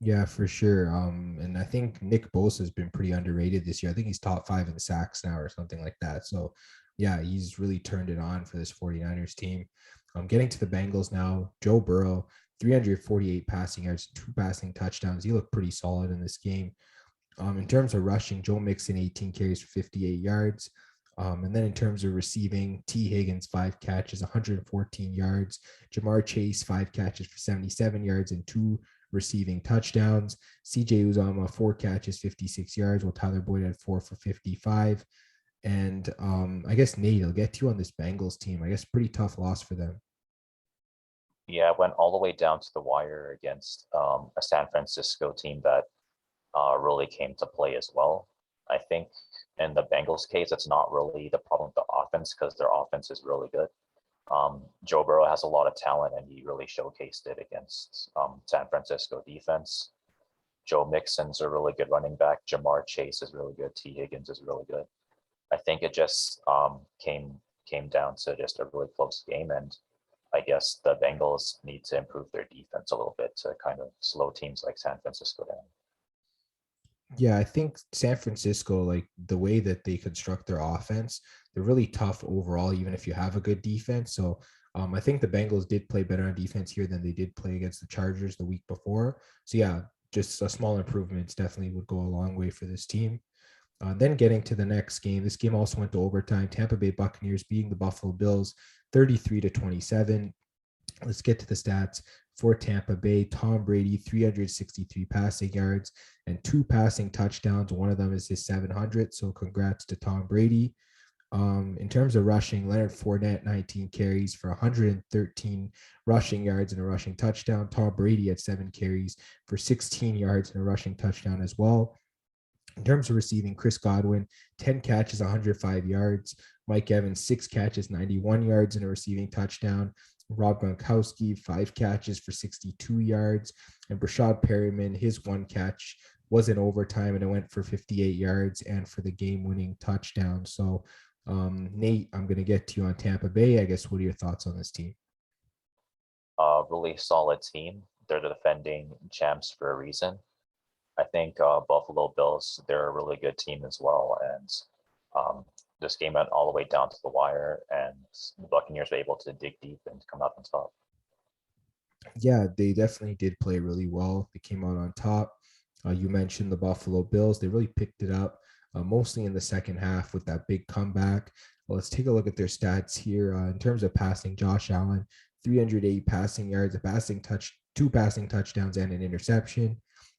Yeah, for sure. And I think Nick Bosa has been pretty underrated this year. I think he's top 5 in sacks now or something like that. So yeah, he's really turned it on for this 49ers team. Getting to the Bengals now, Joe Burrow, 348 passing yards, 2 passing touchdowns. He looked pretty solid in this game. In terms of rushing, Joe Mixon, 18 carries for 58 yards. And then in terms of receiving, T. Higgins, 5 catches, 114 yards. Jamar Chase, 5 catches for 77 yards and 2 receiving touchdowns. CJ Uzama, 4 catches, 56 yards, while Tyler Boyd had 4 for 55. And I guess, Nate, I'll get to you on this Bengals team. I guess pretty tough loss for them. Yeah, went all the way down to the wire against a San Francisco team that really came to play as well. I think in the Bengals case, it's not really the problem with the offense because their offense is really good. Joe Burrow has a lot of talent, and he really showcased it against San Francisco defense. Joe Mixon's a really good running back. Jamar Chase is really good. T. Higgins is really good. I think it just came down to just a really close game, and I guess the Bengals need to improve their defense a little bit to kind of slow teams like San Francisco down. Yeah, I think San Francisco, like the way that they construct their offense, they're really tough overall, even if you have a good defense. So I think the Bengals did play better on defense here than they did play against the Chargers the week before. So yeah, just a small improvements definitely would go a long way for this team. Then getting to the next game, this game also went to overtime. Tampa Bay Buccaneers beating the Buffalo Bills 33-27. Let's get to the stats for Tampa Bay. Tom Brady, 363 passing yards and 2 passing touchdowns. One of them is his 700. So congrats to Tom Brady. In terms of rushing, Leonard Fournette, 19 carries for 113 rushing yards and a rushing touchdown. Tom Brady had 7 carries for 16 yards and a rushing touchdown as well. In terms of receiving, Chris Godwin, 10 catches, 105 yards. Mike Evans, 6 catches, 91 yards and a receiving touchdown. Rob Gronkowski, 5 catches for 62 yards. And Brashad Perryman, his 1 catch was in overtime and it went for 58 yards and for the game-winning touchdown. So, Nate, I'm going to get to you on Tampa Bay. I guess, what are your thoughts on this team? Really solid team. They're the defending champs for a reason. I think Buffalo Bills, they're a really good team as well. And this game went all the way down to the wire, and the Buccaneers were able to dig deep and come out on top. Yeah, they definitely did play really well. They came out on top. You mentioned the Buffalo Bills. They really picked it up, mostly in the second half with that big comeback. Well, let's take a look at their stats here. In terms of passing, Josh Allen, 308 passing yards, two passing touchdowns, and an interception.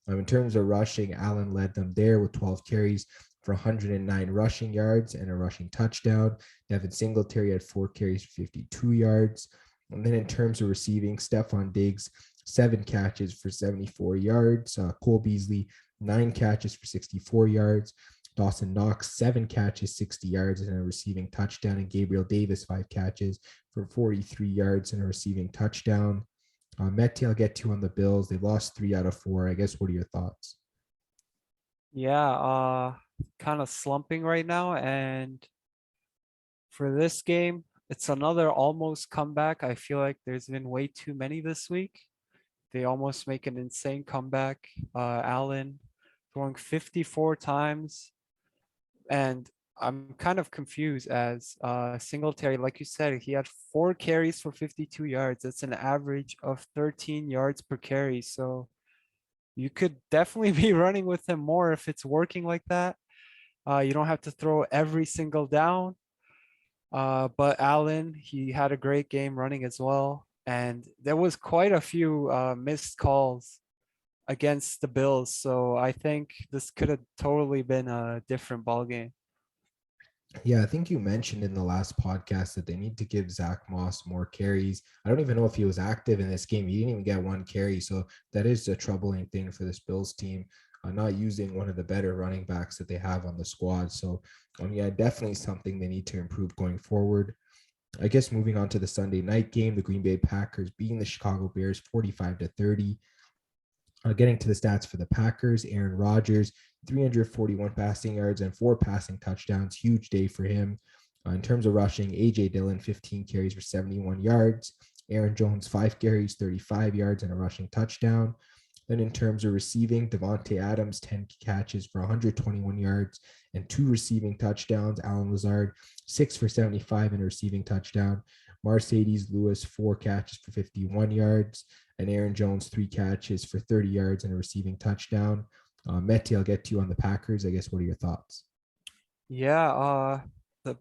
In terms of rushing, Allen led them there with 12 carries for 109 rushing yards and a rushing touchdown. Devin Singletary had 4 carries for 52 yards. And then in terms of receiving, Stephon Diggs, 7 catches for 74 yards. Cole Beasley, 9 catches for 64 yards. Dawson Knox, 7 catches, 60 yards and a receiving touchdown. And Gabriel Davis, 5 catches for 43 yards and a receiving touchdown. Mete, I'll get to on the Bills. They lost 3 out of 4. I guess, what are your thoughts? Yeah, kind of slumping right now. And for this game, it's another almost comeback. I feel like there's been way too many this week. They almost make an insane comeback. Allen throwing 54 times. And I'm kind of confused as Singletary, like you said, he had 4 carries for 52 yards. That's an average of 13 yards per carry. So you could definitely be running with him more if it's working like that. You don't have to throw every single down. But Allen, he had a great game running as well. And there was quite a few missed calls against the Bills. So I think this could have totally been a different ball game. Yeah, I think you mentioned in the last podcast that they need to give Zach Moss more carries. I don't even know if he was active in this game. He didn't even get 1 carry. So that is a troubling thing for this Bills team, not using one of the better running backs that they have on the squad. So, yeah, definitely something they need to improve going forward. I guess moving on to the Sunday night game, the Green Bay Packers beating the Chicago Bears 45-30. Getting to the stats for the Packers, Aaron Rodgers, 341 passing yards and 4 passing touchdowns. Huge day for him. In terms of rushing, A.J. Dillon, 15 carries for 71 yards. Aaron Jones, 5 carries, 35 yards and a rushing touchdown. Then in terms of receiving, Devontae Adams, 10 catches for 121 yards and 2 receiving touchdowns. Alan Lazard, 6 for 75 and a receiving touchdown. Mercedes Lewis, 4 catches for 51 yards. And Aaron Jones, 3 catches for 30 yards and a receiving touchdown. Mete, I'll get to you on the Packers. I guess, what are your thoughts? Yeah, the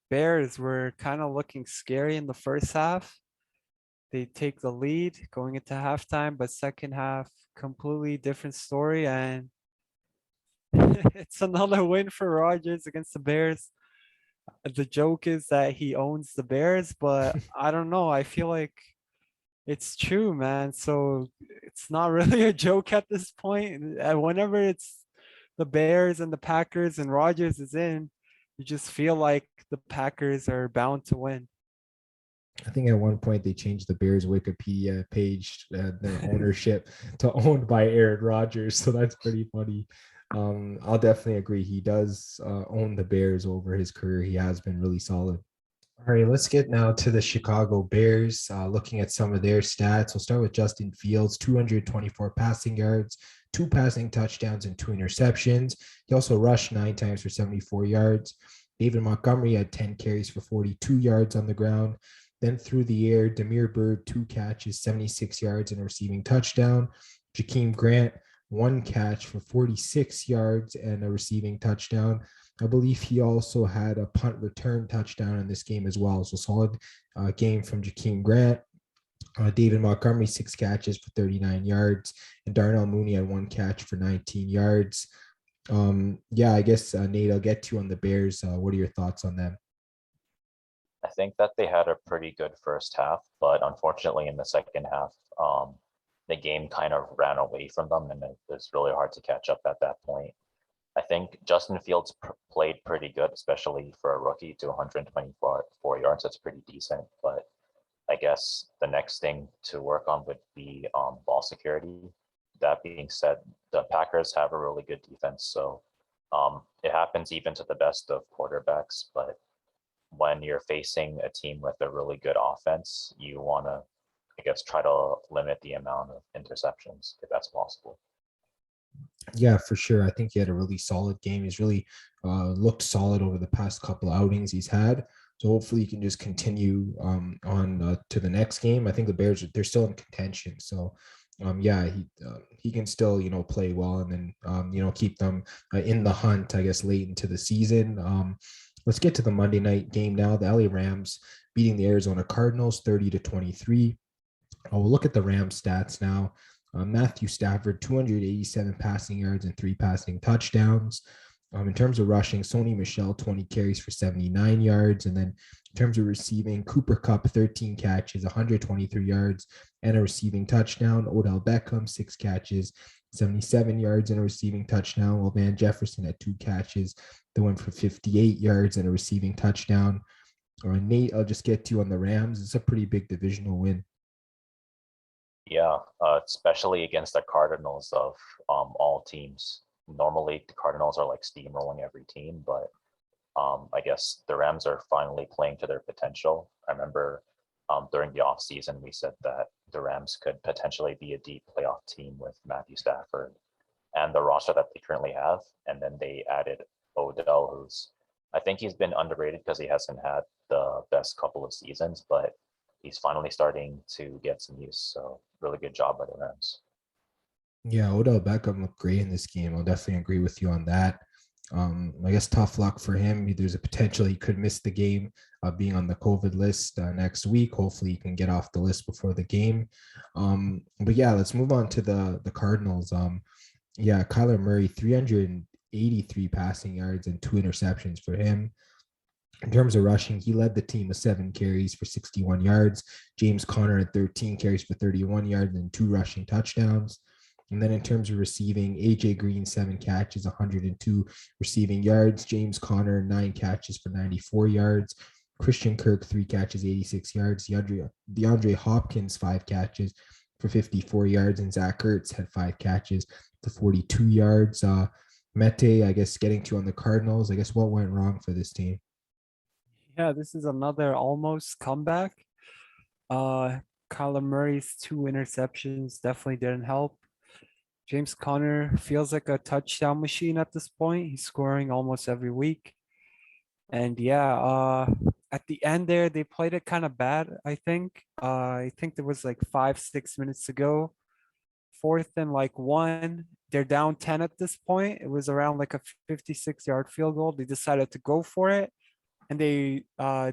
Bears were kind of looking scary in the first half. They take the lead going into halftime, but second half, completely different story. And it's another win for Rodgers against the Bears. The joke is that he owns the Bears, but I don't know. I feel like it's true, man. So it's not really a joke at this point. Whenever it's the Bears and the Packers and Rodgers is in, you just feel like the Packers are bound to win. I think at one point they changed the Bears Wikipedia page, their ownership to owned by Aaron Rodgers. So that's pretty funny. I'll definitely agree. He does own the Bears over his career. He has been really solid. All right, let's get now to the Chicago Bears. Looking at some of their stats, we'll start with Justin Fields, 224 passing yards, 2 passing touchdowns, and 2 interceptions. He also rushed 9 times for 74 yards. David Montgomery had 10 carries for 42 yards on the ground. Then through the air, Damiere Byrd, 2 catches, 76 yards, and a receiving touchdown. Jakeem Grant, 1 catch for 46 yards and a receiving touchdown. I believe he also had a punt return touchdown in this game as well. So solid game from Jakeem Grant. David Montgomery, 6 catches for 39 yards. And Darnell Mooney had 1 catch for 19 yards. Yeah, I guess, Nate, I'll get to you on the Bears. What are your thoughts on them? I think that they had a pretty good first half, but unfortunately in the second half, the game kind of ran away from them, and it was really hard to catch up at that point. I think Justin Fields played pretty good, especially for a rookie, to 124 yards. That's pretty decent. But I guess the next thing to work on would be ball security. That being said, the Packers have a really good defense, so it happens even to the best of quarterbacks. But when you're facing a team with a really good offense, you want to, I guess, try to limit the amount of interceptions if that's possible. Yeah, for sure. I think he had a really solid game. He's really looked solid over the past couple outings he's had. So hopefully he can just continue on to the next game. I think the Bears, they're still in contention. So yeah, he can still, play well and then, keep them in the hunt, I guess, late into the season. Let's get to the Monday night game now. The LA Rams beating the Arizona Cardinals 30-23. We'll look at the Rams stats now. Matthew Stafford, 287 passing yards and 3 passing touchdowns. In terms of rushing, Sony Michel, 20 carries for 79 yards. And then in terms of receiving, Cooper Kupp, 13 catches, 123 yards, and a receiving touchdown. Odell Beckham, 6 catches, 77 yards and a receiving touchdown. While Van Jefferson had 2 catches, they went for 58 yards and a receiving touchdown. Nate, I'll just get to you on the Rams. It's a pretty big divisional win. Yeah, especially against the Cardinals of all teams. Normally, the Cardinals are like steamrolling every team, but I guess the Rams are finally playing to their potential. I remember during the offseason, we said that the Rams could potentially be a deep playoff team with Matthew Stafford and the roster that they currently have. And then they added Odell, who's, I think he's been underrated because he hasn't had the best couple of seasons, but he's finally starting to get some use. So really good job by the Rams. Yeah, Odell Beckham looked great in this game. I'll definitely agree with you on that. I guess tough luck for him. There's a potential he could miss the game being on the COVID list next week. Hopefully he can get off the list before the game. But yeah, let's move on to the Cardinals. Yeah, Kyler Murray, 383 passing yards and 2 interceptions for him. In terms of rushing, he led the team with 7 carries for 61 yards. James Conner had 13 carries for 31 yards and 2 rushing touchdowns. And then in terms of receiving, AJ Green, 7 catches, 102 receiving yards. James Conner, 9 catches for 94 yards. Christian Kirk, 3 catches, 86 yards. DeAndre Hopkins, 5 catches for 54 yards. And Zach Ertz had 5 catches for 42 yards. Mete, I guess, getting to on the Cardinals. I guess what went wrong for this team? Yeah, this is another almost comeback. Kyler Murray's 2 interceptions definitely didn't help. James Conner feels like a touchdown machine at this point. He's scoring almost every week. And yeah, at the end there, they played it kind of bad, I think. I think there was like 5-6 minutes to go. 4th and like 1. They're down 10 at this point. It was around like a 56-yard field goal. They decided to go for it, and they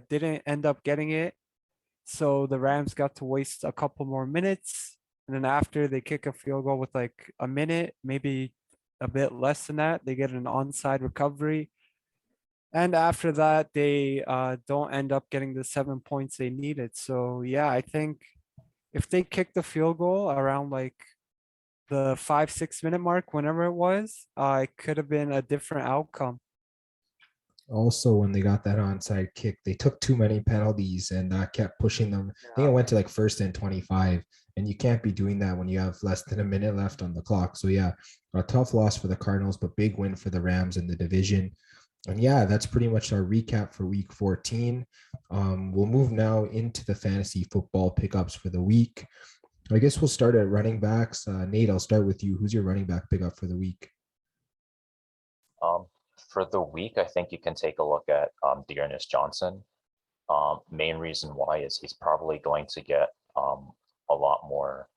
didn't end up getting it. So the Rams got to waste a couple more minutes. And then after they kick a field goal with like a minute, maybe a bit less than that, they get an onside recovery. And after that, they don't end up getting the 7 points they needed. So yeah, I think if they kicked the field goal around like the 5-6 minute mark, whenever it was, it could have been a different outcome. Also, when they got that onside kick, they took too many penalties and kept pushing them. I think it went to like 1st and 25, and you can't be doing that when you have less than a minute left on the clock. So yeah, a tough loss for the Cardinals, but big win for the Rams in the division. And yeah, that's pretty much our recap for week 14. We'll move now into the fantasy football pickups for the week. I guess we'll start at running backs. Nate, I'll start with you. Who's your running back pickup for the week? For the week, I think you can take a look at Dearness Johnson. Main reason why is he's probably going to get a lot more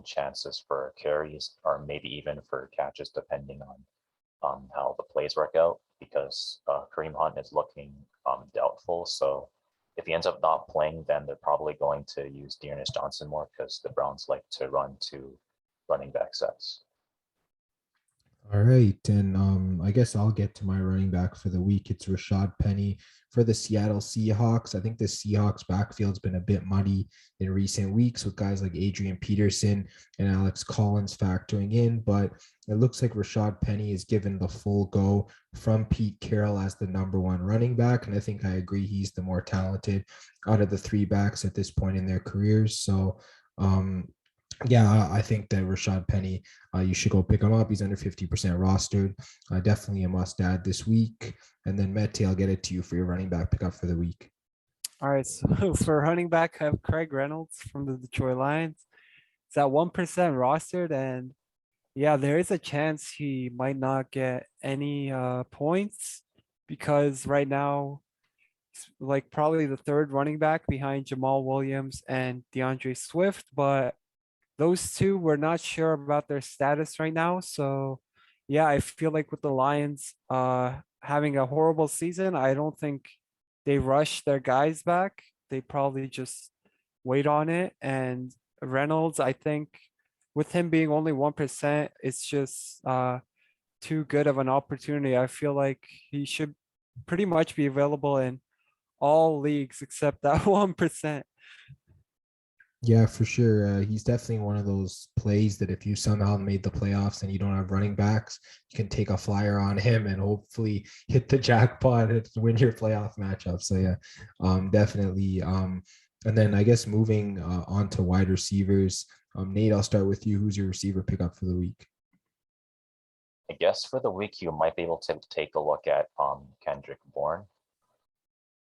chances for carries or maybe even for catches, depending on how the plays work out, because Kareem Hunt is looking doubtful. So if he ends up not playing, then they're probably going to use Dearness Johnson more because the Browns like to run 2 running back sets. All right, and I guess I'll get to my running back for the week. It's Rashad Penny for the Seattle Seahawks. I think the Seahawks backfield's been a bit muddy in recent weeks with guys like Adrian Peterson and Alex Collins factoring in, but it looks like Rashad Penny is given the full go from Pete Carroll as the number one running back, and I think I agree he's the more talented out of the three backs at this point in their careers. So, yeah, I think that Rashad Penny, you should go pick him up. He's under 50% rostered. Definitely a must add this week. And then Mete, I'll get it to you for your running back pickup for the week. All right, so for running back, I have Craig Reynolds from the Detroit Lions. It's at 1% rostered, and yeah, there is a chance he might not get any points because right now, like probably the third running back behind Jamal Williams and DeAndre Swift, but those two we're not sure about their status right now. So yeah, I feel like with the Lions having a horrible season, I don't think they rush their guys back. They probably just wait on it. And Reynolds, I think with him being only 1%, it's just too good of an opportunity. I feel like he should pretty much be available in all leagues except that 1%. Yeah, for sure. He's definitely one of those plays that if you somehow made the playoffs and you don't have running backs, you can take a flyer on him and hopefully hit the jackpot and win your playoff matchup. So yeah, definitely. And then I guess moving on to wide receivers, Nate, I'll start with you. Who's your receiver pickup for the week? I guess for the week, you might be able to take a look at Kendrick Bourne.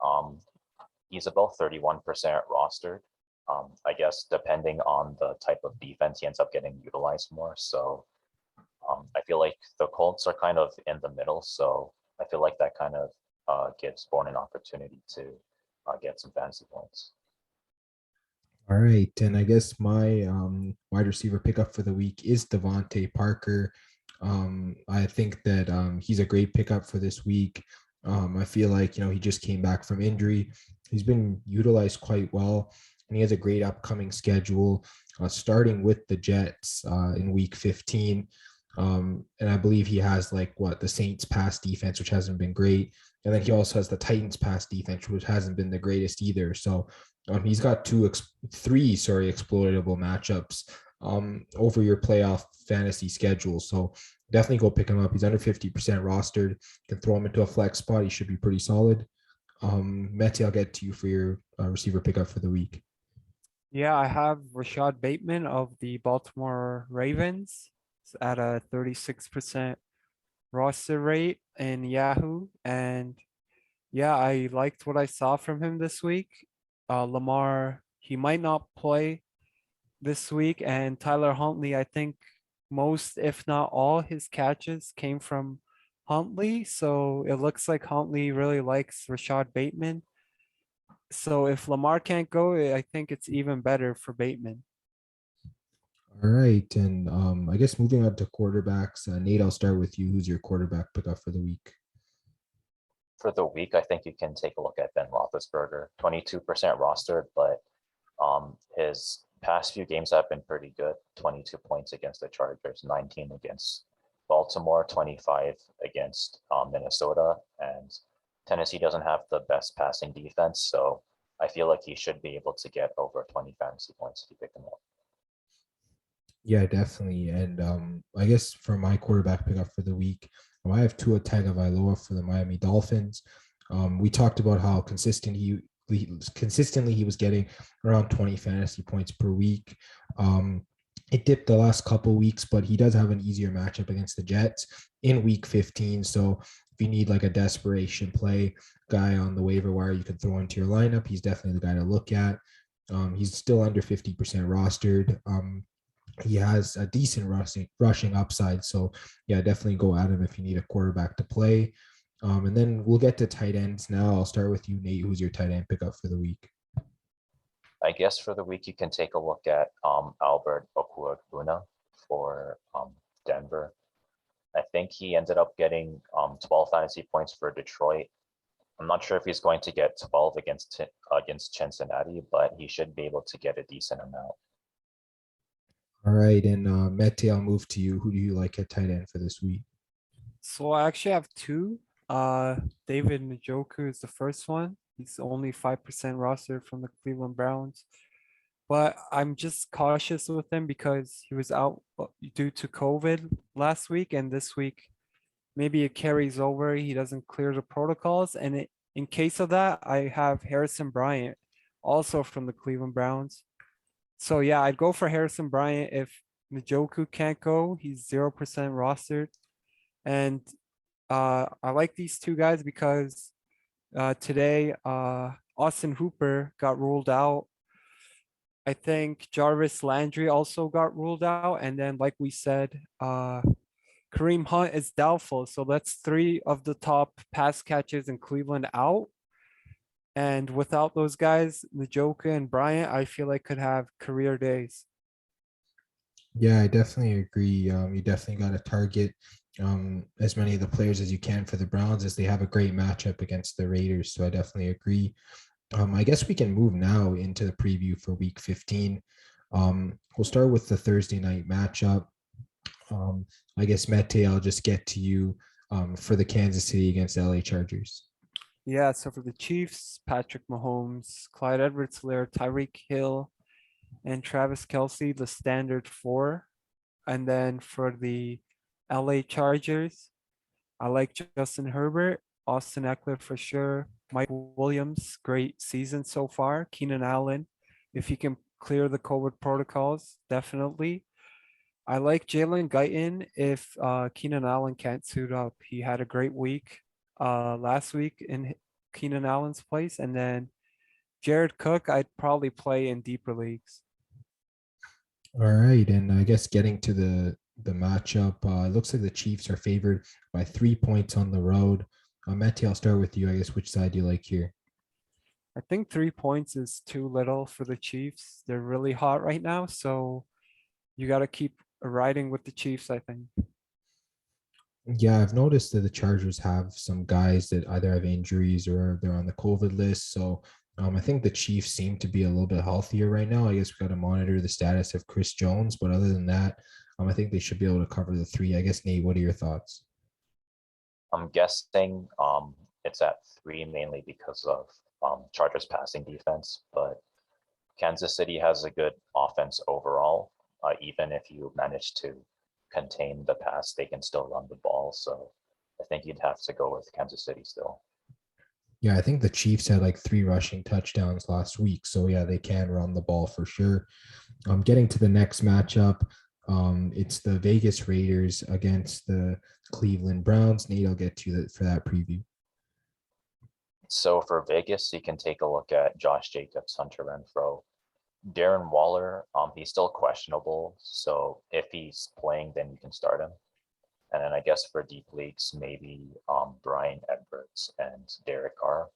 Um, he's about 31% rostered. I guess depending on the type of defense, he ends up getting utilized more. So I feel like the Colts are kind of in the middle. So I feel like that kind of gives Bourne an opportunity to get some fantasy points. All right, and I guess my wide receiver pickup for the week is Devontae Parker. I think that he's a great pickup for this week. I feel like he just came back from injury. He's been utilized quite well, and he has a great upcoming schedule, starting with the Jets in Week 15. And I believe he has the Saints pass defense, which hasn't been great, and then he also has the Titans pass defense, which hasn't been the greatest either. So he's got three exploitable matchups over your playoff fantasy schedule. So definitely go pick him up. He's under 50% rostered. You can throw him into a flex spot. He should be pretty solid. Mete, I'll get to you for your receiver pickup for the week. Yeah, I have Rashad Bateman of the Baltimore Ravens at a 36% roster rate in Yahoo. And yeah, I liked what I saw from him this week. Lamar, he might not play this week. And Tyler Huntley, I think most, if not all, his catches came from Huntley. So it looks like Huntley really likes Rashad Bateman. So if Lamar can't go, I think it's even better for Bateman. All right. And I guess moving on to quarterbacks, Nate, I'll start with you. Who's your quarterback pickup for the week? For the week, I think you can take a look at Ben Roethlisberger, 22% rostered, but his past few games have been pretty good. 22 points against the Chargers, 19 against Baltimore, 25 against Minnesota, and Tennessee doesn't have the best passing defense, so I feel like he should be able to get over 20 fantasy points if you pick him up. Yeah, definitely. And I guess for my quarterback pickup for the week, I have Tua Tagovailoa for the Miami Dolphins. We talked about how consistently he was getting around 20 fantasy points per week. It dipped the last couple weeks, but he does have an easier matchup against the Jets in Week 15. So if you need like a desperation play guy on the waiver wire, you can throw into your lineup. He's definitely the guy to look at. He's still under 50% rostered. He has a decent rushing upside. So yeah, definitely go at him if you need a quarterback to play. And then we'll get to tight ends now. I'll start with you, Nate. Who's your tight end pickup for the week? I guess for the week, you can take a look at Albert Okwuegbuna for Denver. I think he ended up getting 12 fantasy points for Detroit. I'm not sure if he's going to get 12 against Cincinnati, but he should be able to get a decent amount. All right, and Mete, I'll move to you. Who do you like at tight end for this week? So I actually have two. David Njoku is the first one. He's only 5% rostered from the Cleveland Browns. But I'm just cautious with him because he was out due to COVID last week, and this week maybe it carries over. He doesn't clear the protocols. And in case of that, I have Harrison Bryant, also from the Cleveland Browns. So yeah, I'd go for Harrison Bryant if Njoku can't go. He's 0% rostered. And I like these two guys because today Austin Hooper got ruled out. I think Jarvis Landry also got ruled out. And then, like we said, Kareem Hunt is doubtful. So that's three of the top pass catchers in Cleveland out. And without those guys, Njoku and Bryant, I feel like could have career days. Yeah, I definitely agree. You definitely got to target as many of the players as you can for the Browns, as they have a great matchup against the Raiders. So I definitely agree. I guess we can move now into the preview for Week 15. We'll start with the Thursday night matchup. I guess, Mete, I'll just get to you for the Kansas City against LA Chargers. Yeah, so for the Chiefs, Patrick Mahomes, Clyde Edwards-Helaire, Tyreek Hill, and Travis Kelce, the standard four. And then for the LA Chargers, I like Justin Herbert, Austin Eckler for sure, Mike Williams, great season so far, Keenan Allen, if he can clear the COVID protocols, definitely. I like Jalen Guyton if Keenan Allen can't suit up. He had a great week last week in Keenan Allen's place. And then Jared Cook, I'd probably play in deeper leagues. All right, and I guess getting to the matchup, it looks like the Chiefs are favored by 3 points on the road. Mete, I'll start with you. I guess, which side do you like here? I think 3 points is too little for the Chiefs. They're really hot right now, so you got to keep riding with the Chiefs, I think. Yeah, I've noticed that the Chargers have some guys that either have injuries or they're on the COVID list. So I think the Chiefs seem to be a little bit healthier right now. I guess we got to monitor the status of Chris Jones, but other than that, I think they should be able to cover the three. I guess, Nate, what are your thoughts? I'm guessing it's at 3 mainly because of Chargers passing defense, but Kansas City has a good offense overall. Even if you manage to contain the pass, they can still run the ball. So I think you'd have to go with Kansas City still. Yeah, I think the Chiefs had like 3 rushing touchdowns last week. So yeah, they can run the ball for sure. Getting to the next matchup, it's the Vegas Raiders against the Cleveland Browns. Nate, I'll get to that for that preview. So for Vegas, you can take a look at Josh Jacobs, Hunter Renfrow. Darren Waller, he's still questionable. So if he's playing, then you can start him. And then I guess for deep leagues, maybe Brian Edwards and Derek Carr.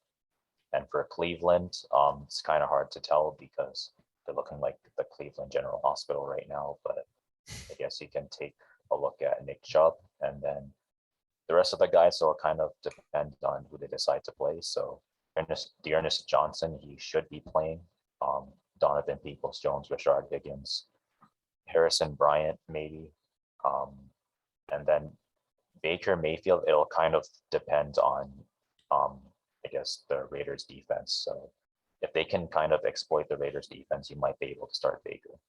And for Cleveland, it's kind of hard to tell because they're looking like the Cleveland General Hospital right now. But I guess you can take a look at Nick Chubb, and then the rest of the guys will kind of depend on who they decide to play. So Dearness Johnson, he should be playing. Donovan Peoples-Jones, Rashard Higgins, Harrison Bryant, maybe. And then Baker Mayfield, it'll kind of depend on, I guess, the Raiders defense. So if they can kind of exploit the Raiders defense, you might be able to start Baker.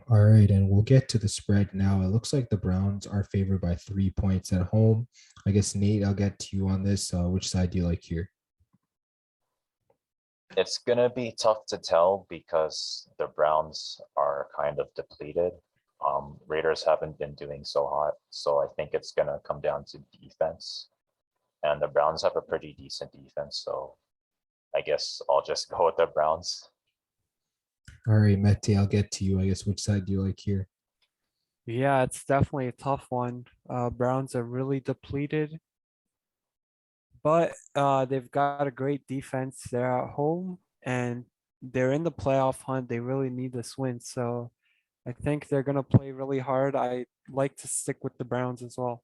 All right, and we'll get to the spread now. It looks like the Browns are favored by 3 points at home. I guess, Nate, I'll get to you on this. Which side do you like here? It's going to be tough to tell because the Browns are kind of depleted. Raiders haven't been doing so hot, so I think it's going to come down to defense. And the Browns have a pretty decent defense, so I guess I'll just go with the Browns. All right, Mete, I'll get to you. I guess, which side do you like here? Yeah, it's definitely a tough one. Browns are really depleted, but they've got a great defense. They're at home and they're in the playoff hunt. They really need this win. So I think they're going to play really hard. I like to stick with the Browns as well.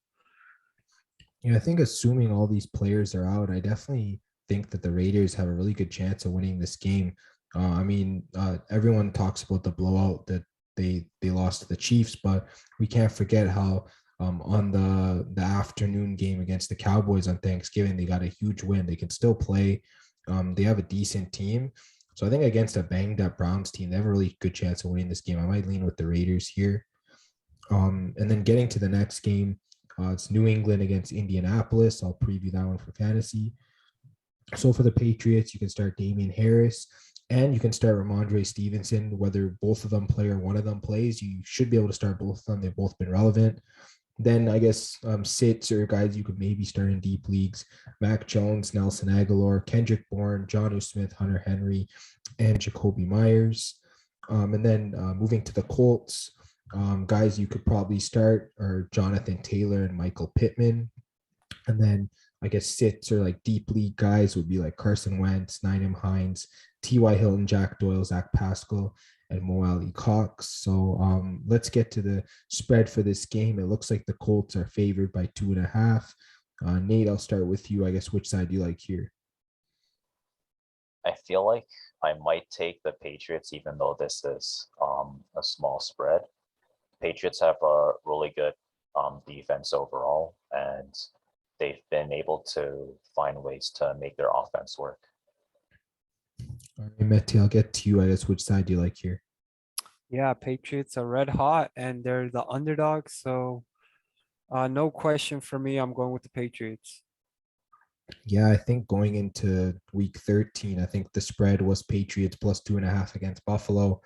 Yeah, I think assuming all these players are out, I definitely think that the Raiders have a really good chance of winning this game. Everyone talks about the blowout that they lost to the Chiefs, but we can't forget how on the afternoon game against the Cowboys on Thanksgiving. They got a huge win. They can still play. They have a decent team. So I think against a banged up Browns team, they have a really good chance of winning this game. I might lean with the Raiders here. And then getting to the next game, it's New England against Indianapolis. I'll preview that one for fantasy. So for the Patriots, you can start Damian Harris and you can start Ramondre Stevenson. Whether both of them play or one of them plays, you should be able to start both of them. They've both been relevant. Then I guess sits or guys you could maybe start in deep leagues: Mac Jones, Nelson Aguilar, Kendrick Bourne, Jonnu Smith, Hunter Henry, and Jacoby Myers. And then moving to the Colts, guys you could probably start are Jonathan Taylor and Michael Pittman. And then I guess sits or like deep league guys would be like Carson Wentz, Nyheim Hines, T.Y. Hilton, Jack Doyle, Zach Pascal, and Mo Ali Cox. So let's get to the spread for this game. It looks like the Colts are favored by 2.5. Nate, I'll start with you. I guess which side do you like here? I feel like I might take the Patriots, even though this is a small spread. Patriots have a really good defense overall, and they've been able to find ways to make their offense work. All right, Mete, I'll get to you. I guess which side do you like here? Yeah, Patriots are red hot and they're the underdog. So no question for me. I'm going with the Patriots. Yeah, I think going into week 13, I think the spread was Patriots plus 2.5 against Buffalo.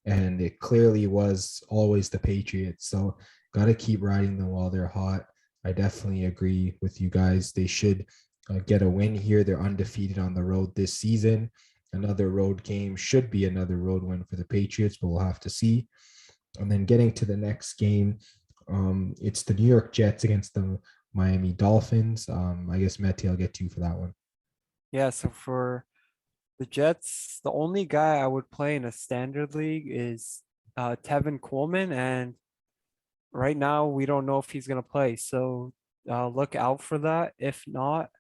And it clearly was always the Patriots. So got to keep riding them while they're hot. I definitely agree with you guys. They should get a win here. They're undefeated on the road this season. Another road game should be another road win for the Patriots, but we'll have to see. And then getting to the next game, it's the New York Jets against the Miami Dolphins. I guess Mete, I'll get to you for that one. Yeah, so for the Jets, the only guy I would play in a standard league is Tevin Coleman. And right now, we don't know if he's going to play. So look out for that. If not,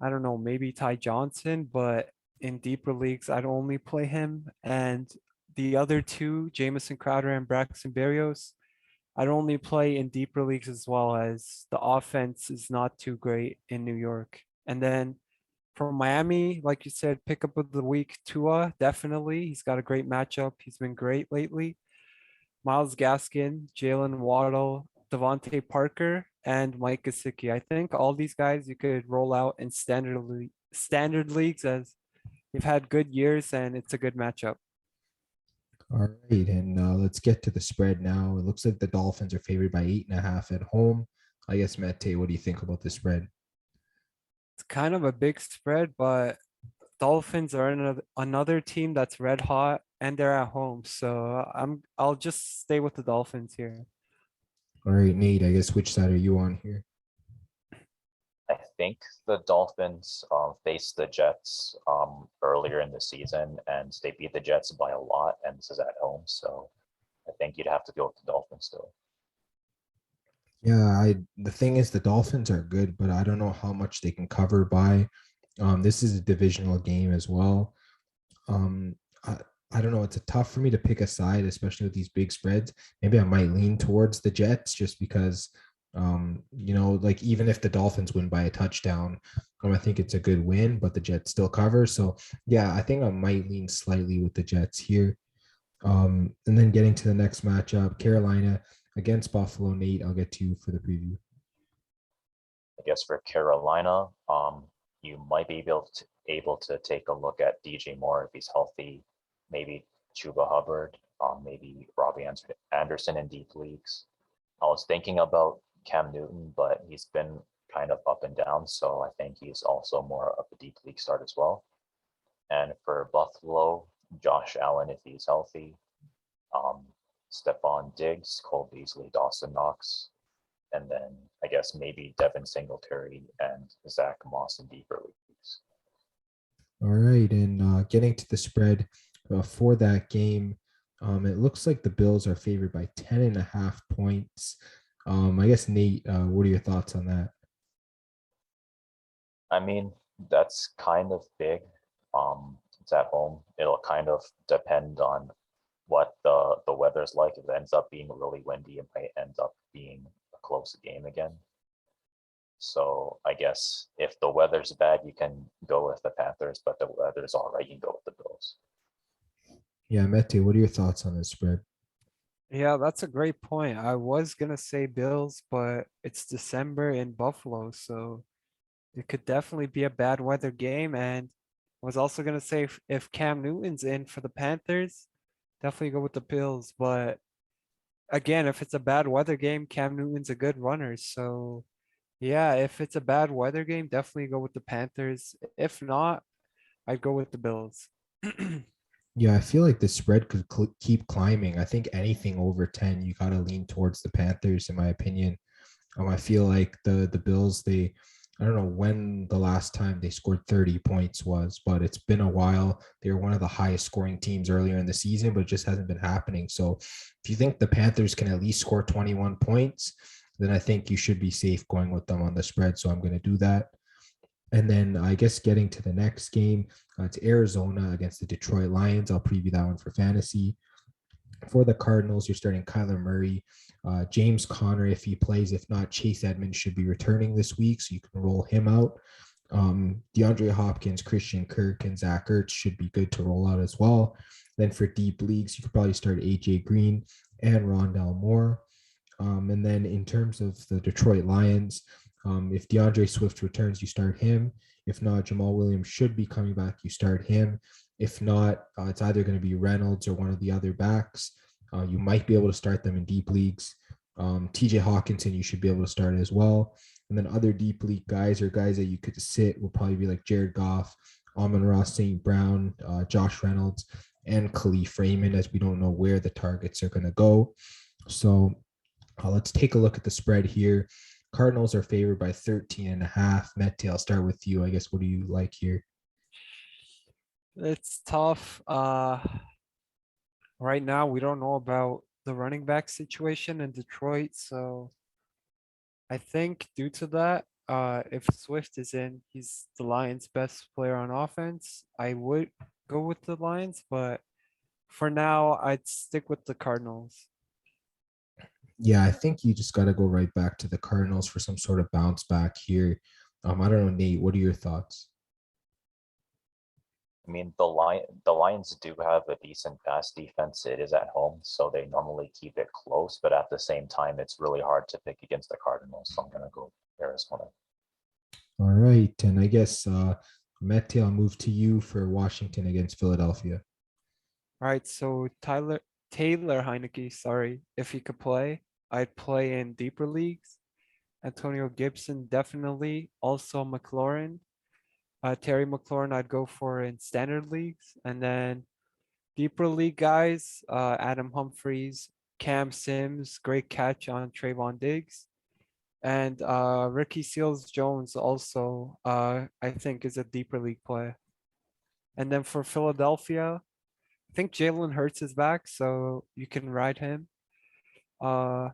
I don't know, maybe Ty Johnson, but in deeper leagues, I'd only play him. And the other two, Jamison Crowder and Braxton Berrios, I'd only play in deeper leagues as well, as the offense is not too great in New York. And then from Miami, like you said, pick up of the week, Tua, definitely. He's got a great matchup. He's been great lately. Miles Gaskin, Jalen Waddle, Devontae Parker, and Mike Gesicki. I think all these guys you could roll out in standard leagues, as they've had good years and it's a good matchup. All right, and let's get to the spread now. It looks like the Dolphins are favored by 8.5 at home. I guess, Mete, what do you think about the spread? It's kind of a big spread, but Dolphins are another team that's red hot and they're at home. So I'll just stay with the Dolphins here. All right, Nate, I guess which side are you on here? I think the Dolphins faced the Jets earlier in the season, and they beat the Jets by a lot, and this is at home. So I think you'd have to go with the Dolphins still. Yeah, the thing is the Dolphins are good, but I don't know how much they can cover by. This is a divisional game as well. Um, I, I don't know. It's a tough for me to pick a side, especially with these big spreads. Maybe I might lean towards the Jets just because, like even if the Dolphins win by a touchdown, I think it's a good win, but the Jets still cover. So yeah, I think I might lean slightly with the Jets here. And then getting to the next matchup, Carolina against Buffalo. Nate, I'll get to you for the preview. I guess for Carolina, you might be able to take a look at DJ Moore if he's healthy, maybe Chuba Hubbard, maybe Robbie Anderson in deep leagues. I was thinking about Cam Newton, but he's been kind of up and down, so I think he's also more of a deep league start as well. And for Buffalo, Josh Allen if he's healthy, Stephon Diggs, Cole Beasley, Dawson Knox, and then I guess maybe Devin Singletary and Zach Moss in deeper leagues. All right, and getting to the spread for that game, it looks like the Bills are favored by 10.5 points. I guess, Nate, what are your thoughts on that? I mean, that's kind of big. It's at home. It'll kind of depend on what the weather's like. If it ends up being really windy, it might end up being close game again. So I guess if the weather's bad, you can go with the Panthers, but the weather's all right, you can go with the Bills. Yeah, Mete, what are your thoughts on this spread? Yeah, that's a great point. I was gonna say Bills, but it's December in Buffalo, so it could definitely be a bad weather game. And I was also gonna say if Cam Newton's in for the Panthers, definitely go with the Bills. But again, if it's a bad weather game, Cam Newton's a good runner. So yeah, if it's a bad weather game, definitely go with the Panthers. If not, I'd go with the Bills. Yeah, I feel like the spread could keep climbing. I think anything over 10, you got to lean towards the Panthers, in my opinion. I feel like the Bills, I don't know when the last time they scored 30 points was, but it's been a while. They were one of the highest scoring teams earlier in the season, but it just hasn't been happening. So if you think the Panthers can at least score 21 points, then I think you should be safe going with them on the spread. So I'm going to do that. And then I guess getting to the next game, it's Arizona against the Detroit Lions. I'll preview that one for fantasy. For the Cardinals, you're starting Kyler Murray, James Conner if he plays. If not, Chase Edmonds should be returning this week, so you can roll him out. DeAndre Hopkins, Christian Kirk, and Zach Ertz should be good to roll out as well. Then for deep leagues, you could probably start AJ Green and Rondell Moore. And then in terms of the Detroit Lions, if DeAndre Swift returns, you start him. If not, Jamal Williams should be coming back. You start him. If not, it's either going to be Reynolds or one of the other backs. You might be able to start them in deep leagues. TJ Hawkinson, you should be able to start as well. And then other deep league guys or guys that you could sit will probably be like Jared Goff, Amon-Ra St. Brown, Josh Reynolds, and Khalif Raymond, as we don't know where the targets are going to go. So let's take a look at the spread here. Cardinals are favored by 13.5. Mete, I'll start with you. I guess, what do you like here? It's tough. Right now we don't know about the running back situation in Detroit, so I think due to that, if Swift is in, he's the Lions' best player on offense. I would go with the Lions, but for now, I'd stick with the Cardinals. Yeah, I think you just got to go right back to the Cardinals for some sort of bounce back here. I don't know, Nate, what are your thoughts? I mean, the Lions do have a decent pass defense. It is at home, so they normally keep it close. But at the same time, it's really hard to pick against the Cardinals. So I'm gonna go Arizona. All right. And I guess, Mete, I'll move to you for Washington against Philadelphia. All right, so Taylor Heineke, sorry, if he could play, I'd play in deeper leagues. Antonio Gibson, definitely. Also McLaurin. Terry McLaurin, I'd go for in standard leagues. And then deeper league guys, Adam Humphries, Cam Sims, great catch on Trayvon Diggs. And Ricky Seals Jones also, I think, is a deeper league play. And then for Philadelphia, I think Jalen Hurts is back, so you can ride him. Uh,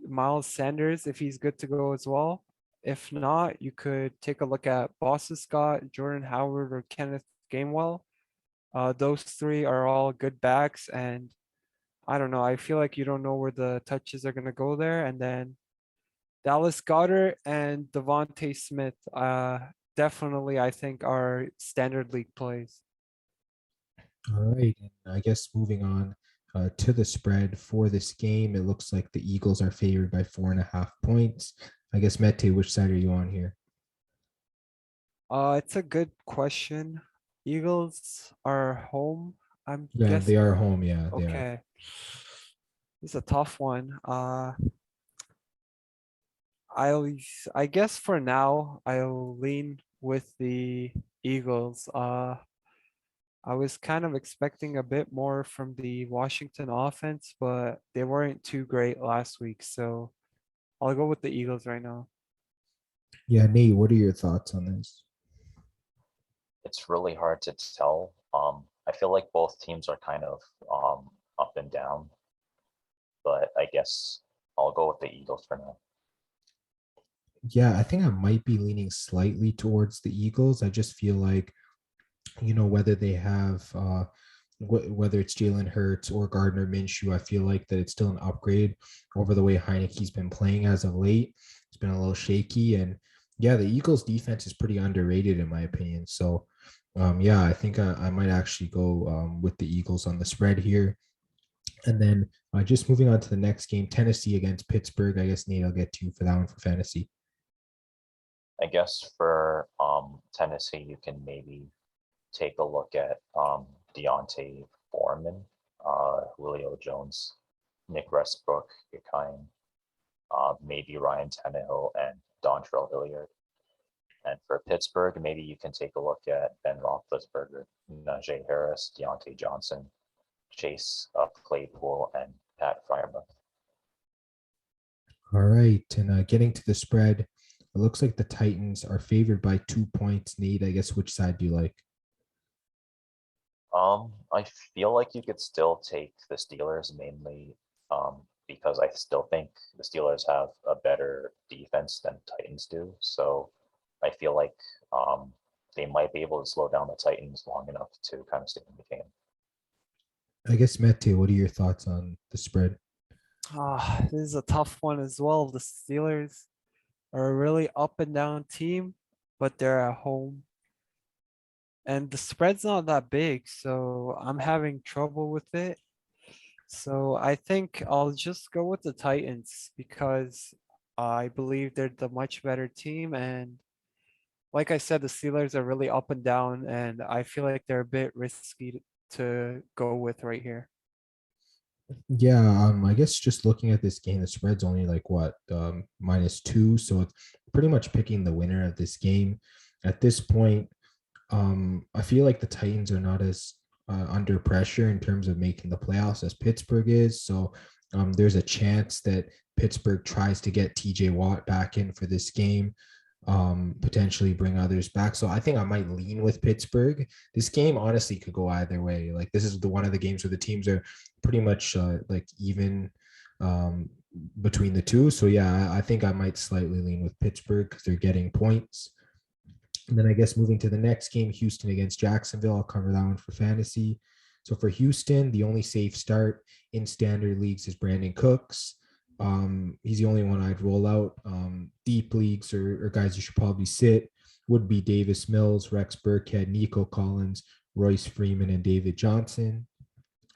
Miles Sanders, if he's good to go as well. If not, you could take a look at Boston Scott, Jordan Howard, or Kenneth Gainwell. Those three are all good backs, and I don't know. I feel like you don't know where the touches are gonna go there. And then Dallas Goedert and Devontae Smith, definitely I think are standard league plays. All right. And I guess moving on to the spread for this game, it looks like the Eagles are favored by 4.5 points. I guess, Mete, which side are you on here? It's a good question. Eagles are home. I'm Yeah, they guessing. are home. Yeah, they are. Okay. It's a tough one. I'll I guess for now I'll lean with the Eagles. I was kind of expecting a bit more from the Washington offense, but they weren't too great last week, so I'll go with the Eagles right now. Yeah, Nate, what are your thoughts on this? It's really hard to tell. I feel like both teams are kind of up and down, but I guess I'll go with the Eagles for now. Yeah, I think I might be leaning slightly towards the Eagles. I just feel like, whether they have, whether it's Jalen Hurts or Gardner Minshew, I feel like that it's still an upgrade over the way Heineke's been playing as of late. It's been a little shaky, and yeah, the Eagles' defense is pretty underrated in my opinion. So, yeah, I think I might actually go with the Eagles on the spread here. And then just moving on to the next game, Tennessee against Pittsburgh. I guess Nate, I'll get to you for that one for fantasy. I guess for Tennessee, you can maybe take a look at Deontay Foreman, Julio Jones, Nick Westbrook, your kind, maybe Ryan Tannehill and Dontrell Hilliard. And for Pittsburgh, maybe you can take a look at Ben Roethlisberger, Najee Harris, Deontay Johnson, Chase Claypool, and Pat Fryermuth. All right, and getting to the spread, it looks like the Titans are favored by 2 points. Nate, I guess which side do you like? I feel like you could still take the Steelers mainly because I still think the Steelers have a better defense than Titans do. So I feel like they might be able to slow down the Titans long enough to kind of stick in the game. I guess Mete, what are your thoughts on the spread? This is a tough one as well. The Steelers are a really up and down team, but they're at home. And the spread's not that big, so I'm having trouble with it. So I think I'll just go with the Titans because I believe they're the much better team. And like I said, the Steelers are really up and down, and I feel like they're a bit risky to go with right here. Yeah, I guess just looking at this game, the spread's only like what -2, so it's pretty much picking the winner of this game. At this point, I feel like the Titans are not as under pressure in terms of making the playoffs as Pittsburgh is. So there's a chance that Pittsburgh tries to get TJ Watt back in for this game, potentially bring others back. So I think I might lean with Pittsburgh. This game honestly could go either way. Like this is one of the games where the teams are pretty much like even between the two. So yeah, I think I might slightly lean with Pittsburgh because they're getting points. And then I guess moving to the next game, Houston against Jacksonville. I'll cover that one for fantasy. So for Houston, the only safe start in standard leagues is Brandon Cooks. He's the only one I'd roll out. Deep leagues or guys you should probably sit would be Davis Mills, Rex Burkhead, Nico Collins, Royce Freeman, and David Johnson.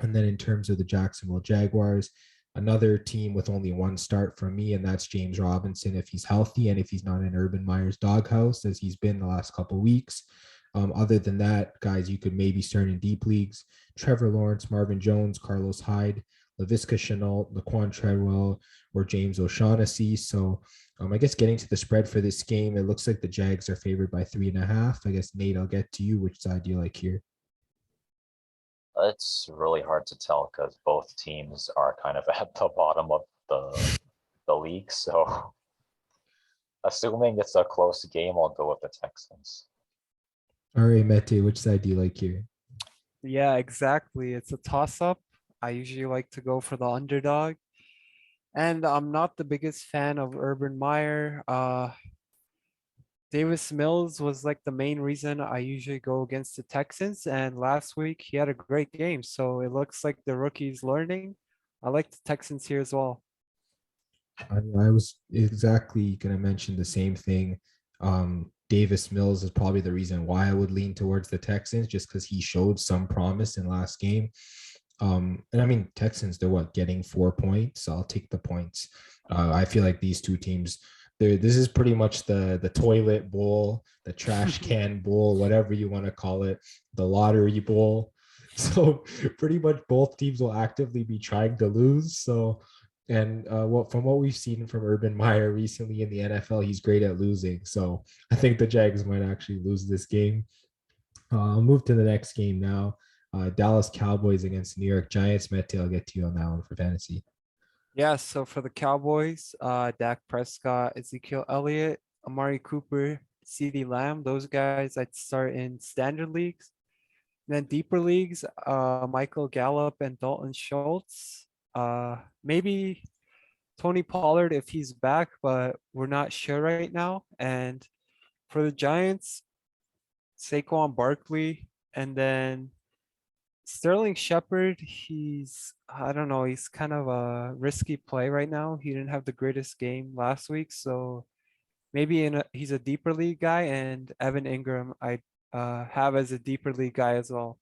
And then in terms of the Jacksonville Jaguars, another team with only one start from me, and that's James Robinson if he's healthy and if he's not in Urban Meyer's doghouse as he's been the last couple of weeks. Other than that, guys, you could maybe start in deep leagues. Trevor Lawrence, Marvin Jones, Carlos Hyde, Laviska Shenault, Laquan Treadwell, or James O'Shaughnessy. So I guess getting to the spread for this game, it looks like the Jags are favored by 3.5. I guess, Nate, I'll get to you. Which side do you like here? It's really hard to tell because both teams are kind of at the bottom of the league. So assuming it's a close game, I'll go with the Texans. All right, Mete, which side do you like here? Yeah, exactly. It's a toss-up. I usually like to go for the underdog. And I'm not the biggest fan of Urban Meyer. Davis Mills was like the main reason I usually go against the Texans. And last week he had a great game. So it looks like the rookie's learning. I like the Texans here as well. I was exactly going to mention the same thing. Davis Mills is probably the reason why I would lean towards the Texans, just because he showed some promise in last game. And I mean, Texans, they're getting 4 points. I'll take the points. I feel like these two teams, this is pretty much the toilet bowl, the trash can bowl, whatever you want to call it, the lottery bowl. So pretty much both teams will actively be trying to lose. So, and from what we've seen from Urban Meyer recently in the NFL, he's great at losing. So I think the Jags might actually lose this game. I'll move to the next game now. Dallas Cowboys against New York Giants. Mete, I'll get to you on that one for fantasy. Yeah, so for the Cowboys, Dak Prescott, Ezekiel Elliott, Amari Cooper, CeeDee Lamb, those guys I'd start in standard leagues. And then deeper leagues, Michael Gallup and Dalton Schultz. Maybe Tony Pollard if he's back, but we're not sure right now. And for the Giants, Saquon Barkley, and then Sterling Shepard, I don't know, he's kind of a risky play right now. He didn't have the greatest game last week, so maybe he's a deeper league guy, and Evan Ingram I have as a deeper league guy as well.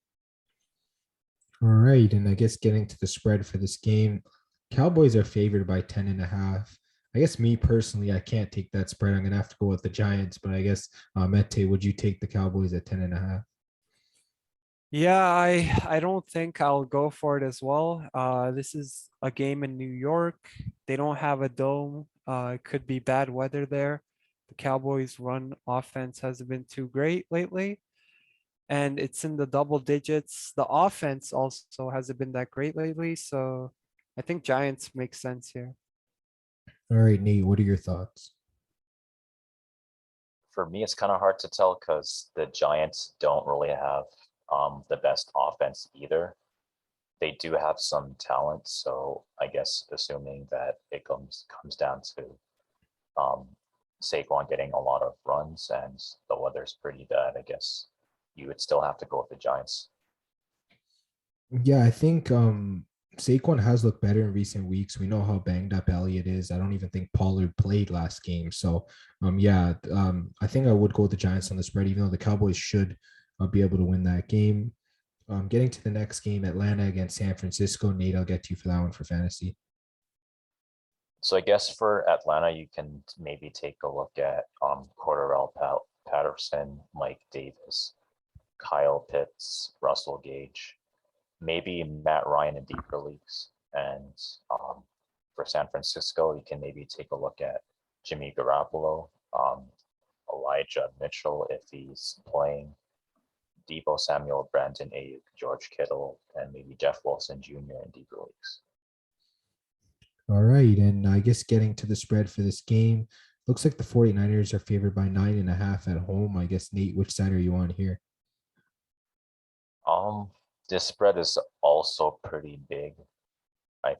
All right, and I guess getting to the spread for this game, Cowboys are favored by 10.5. I guess me personally, I can't take that spread. I'm gonna have to go with the Giants, but I guess Mete, would you take the Cowboys at 10.5? Yeah, I don't think I'll go for it as well. This is a game in New York. They don't have a dome. It could be bad weather there. The Cowboys' run offense hasn't been too great lately, and it's in the double digits. The offense also hasn't been that great lately, so I think Giants make sense here. All right, Nate, what are your thoughts? For me, it's kind of hard to tell because the Giants don't really have the best offense either. They do have some talent, so I guess assuming that it comes down to um, Saquon getting a lot of runs and the weather's pretty bad, I guess you would still have to go with the Giants. Yeah, I think Saquon has looked better in recent weeks. We know how banged up Elliott is. I don't even think Pollard played last game. So I think I would go with the Giants on the spread, even though the Cowboys should be able to win that game. Getting to the next game, Atlanta against San Francisco. Nate, I'll get to you for that one for fantasy. So I guess for Atlanta, you can maybe take a look at Cordarrelle Patterson, Mike Davis, Kyle Pitts, Russell Gage, maybe Matt Ryan in deeper leagues. And for San Francisco, you can maybe take a look at Jimmy Garoppolo, Elijah Mitchell if he's playing, Deebo Samuel, Brandon Ayuk, George Kittle, and maybe Jeff Wilson Jr. in deeper leagues. All right. And I guess getting to the spread for this game, looks like the 49ers are favored by 9.5 at home. I guess, Nate, which side are you on here? This spread is also pretty big. I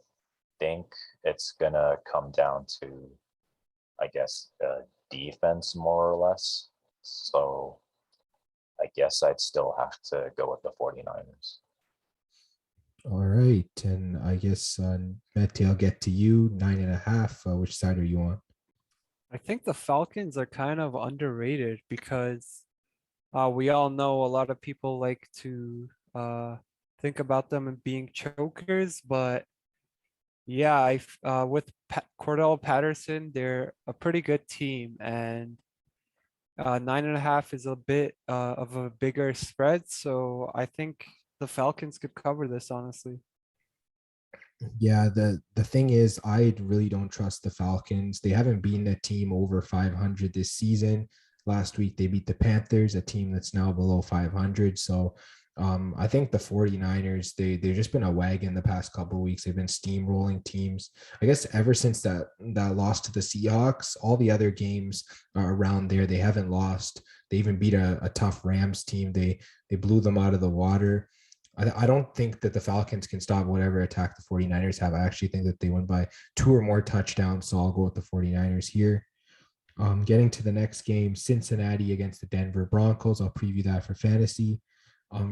think it's gonna come down to, I guess, defense more or less. So I guess I'd still have to go with the 49ers. All right. And I guess, Mete, I'll get to you. 9.5. Which side are you on? I think the Falcons are kind of underrated because we all know a lot of people like to think about them as being chokers, but yeah, with Cordell Patterson, they're a pretty good team, and 9.5 is a bit of a bigger spread, so I think the Falcons could cover this, honestly. Yeah, the thing is, I really don't trust the Falcons. They haven't beaten a team over 500 this season. Last week they beat the Panthers, a team that's now below 500. So I think the 49ers, they've just been a wagon the past couple of weeks. They've been steamrolling teams. I guess ever since that loss to the Seahawks, all the other games around there, they haven't lost. They even beat a tough Rams team. They blew them out of the water. I don't think that the Falcons can stop whatever attack the 49ers have. I actually think that they win by 2 or more touchdowns. So I'll go with the 49ers here. Getting to the next game, Cincinnati against the Denver Broncos. I'll preview that for fantasy.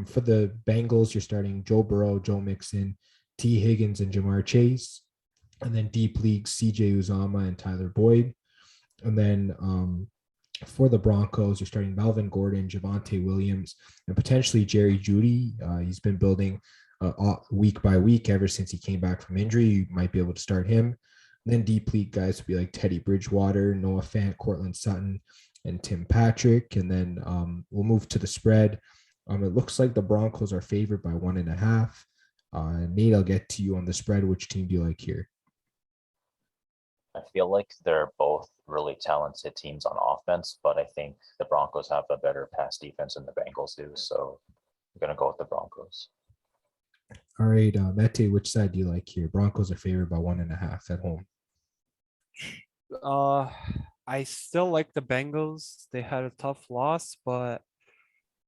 For the Bengals, you're starting Joe Burrow, Joe Mixon, T. Higgins, and Jamar Chase. And then deep leagues, CJ Uzama and Tyler Boyd. And then for the Broncos, you're starting Melvin Gordon, Javonte Williams, and potentially Jerry Jeudy. He's been building week by week ever since he came back from injury. You might be able to start him. And then deep league guys would be like Teddy Bridgewater, Noah Fant, Cortland Sutton, and Tim Patrick. And then we'll move to the spread. It looks like the Broncos are favored by 1.5. Nate, I'll get to you on the spread. Which team do you like here? I feel like they're both really talented teams on offense, but I think the Broncos have a better pass defense than the Bengals do. So I'm going to go with the Broncos. All right, Mete, which side do you like here? Broncos are favored by 1.5 at home. I still like the Bengals. They had a tough loss, but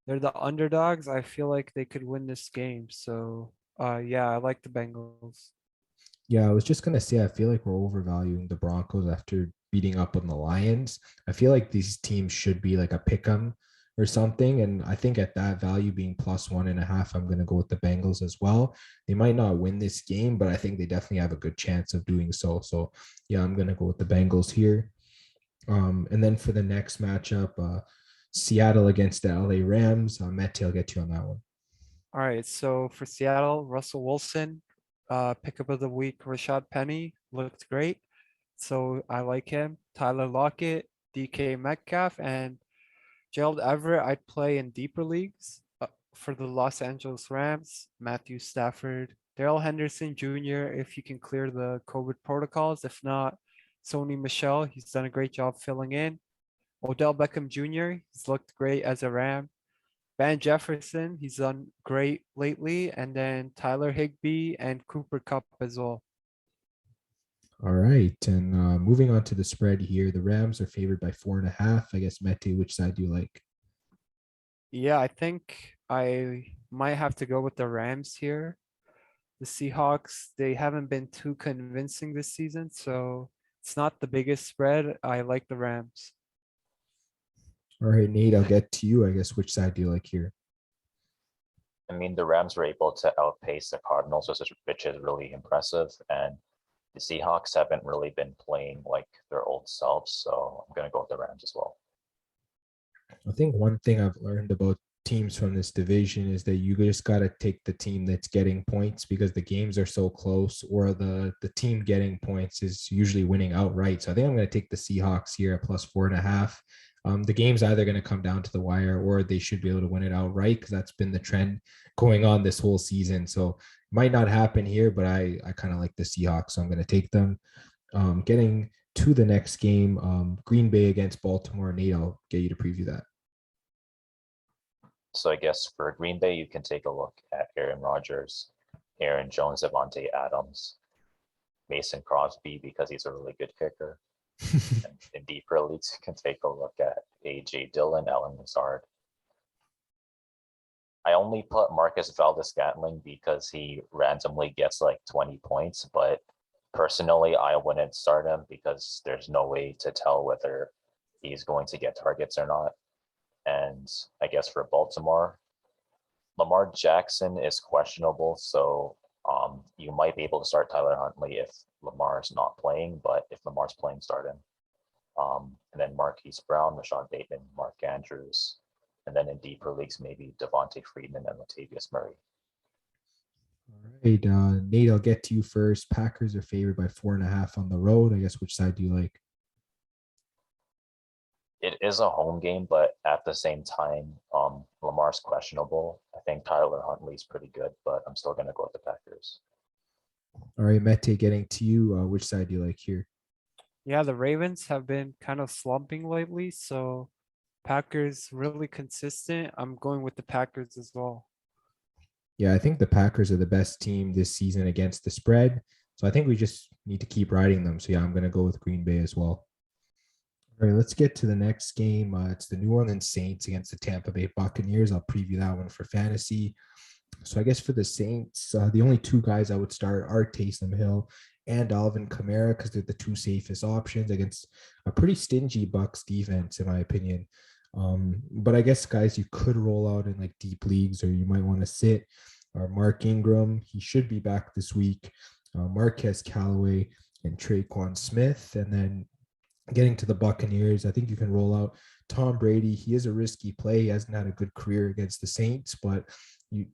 they're the underdogs. I feel like they could win this game. So, yeah, I like the Bengals. Yeah, I was just gonna say I feel like we're overvaluing the Broncos after beating up on the Lions. I feel like these teams should be like a pick 'em. or something. And I think at that value being +1.5, I'm going to go with the Bengals as well. They might not win this game, but I think they definitely have a good chance of doing so. So yeah, I'm going to go with the Bengals here. And then for the next matchup, Seattle against the LA Rams. Mete, I'll get you on that one. All right, so for Seattle, Russell Wilson, pickup of the week, Rashad Penny looked great. So I like him. Tyler Lockett, DK Metcalf, and Gerald Everett, I'd play in deeper leagues. For the Los Angeles Rams, Matthew Stafford, Darrell Henderson Jr., if you can clear the COVID protocols. If not, Sony Michel, he's done a great job filling in. Odell Beckham Jr., he's looked great as a Ram. Van Jefferson, he's done great lately. And then Tyler Higbee and Cooper Kupp as well. All right. And moving on to the spread here, the Rams are favored by 4.5. I guess, Mete, which side do you like? Yeah, I think I might have to go with the Rams here. The Seahawks, they haven't been too convincing this season, so it's not the biggest spread. I like the Rams. All right, Nate, I'll get to you. I guess, which side do you like here? I mean, the Rams were able to outpace the Cardinals, which is really impressive. And the Seahawks haven't really been playing like their old selves. So I'm going to go with the Rams as well. I think one thing I've learned about teams from this division is that you just got to take the team that's getting points because the games are so close, or the team getting points is usually winning outright. So I think I'm going to take the Seahawks here at +4.5. The game's either going to come down to the wire or they should be able to win it outright because that's been the trend going on this whole season. So it might not happen here, but I kind of like the Seahawks, so I'm going to take them. Getting to the next game, Green Bay against Baltimore. Nate, I'll get you to preview that. So I guess for Green Bay, you can take a look at Aaron Rodgers, Aaron Jones, Devontae Adams, Mason Crosby because he's a really good kicker. And in deeper leagues, you can take a look at A.J. Dillon, Allen Lazard. I only put Marcus Valdes-Scantling because he randomly gets like 20 points, but personally, I wouldn't start him because there's no way to tell whether he's going to get targets or not. And I guess for Baltimore, Lamar Jackson is questionable, so you might be able to start Tyler Huntley if Lamar's not playing, but if Lamar's playing, start him. And then Marquise Brown, Rashad Bateman, Mark Andrews, and then in deeper leagues, maybe Devontae Freeman and Latavius Murray. All right, Nate, I'll get to you first. Packers are favored by 4.5 on the road. I guess, which side do you like? It is a home game, but at the same time, Lamar's questionable. I think Tyler Huntley's pretty good, but I'm still going to go with the Packers. All right, Mete, getting to you. Which side do you like here? Yeah, the Ravens have been kind of slumping lately, so Packers really consistent. I'm going with the Packers as well. Yeah, I think the Packers are the best team this season against the spread. So I think we just need to keep riding them. So yeah, I'm going to go with Green Bay as well. All right, let's get to the next game. It's the New Orleans Saints against the Tampa Bay Buccaneers. I'll preview that one for fantasy. So I guess for the Saints, the only two guys I would start are Taysom Hill and Alvin Kamara because they're the two safest options against a pretty stingy Bucs defense, in my opinion. But I guess guys you could roll out in like deep leagues or you might want to sit are Mark Ingram. He should be back this week. Marquez Callaway and Traquan Smith. And then getting to the Buccaneers, I think you can roll out Tom Brady. He is a risky play. He hasn't had a good career against the Saints, but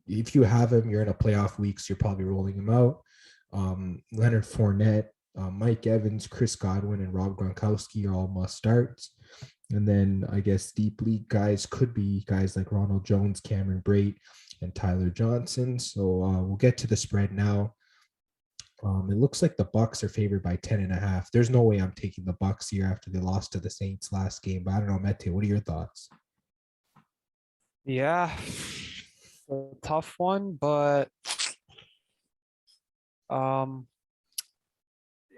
if you have him, you're in a playoff week, so you're probably rolling him out. Leonard Fournette, Mike Evans, Chris Godwin, and Rob Gronkowski are all must starts. And then I guess deep league guys could be guys like Ronald Jones, Cameron Brate, and Tyler Johnson. So we'll get to the spread now. It looks like the Bucs are favored by 10.5. There's no way I'm taking the Bucs here after they lost to the Saints last game. But I don't know, Mete, what are your thoughts? Yeah, a tough one, but I'll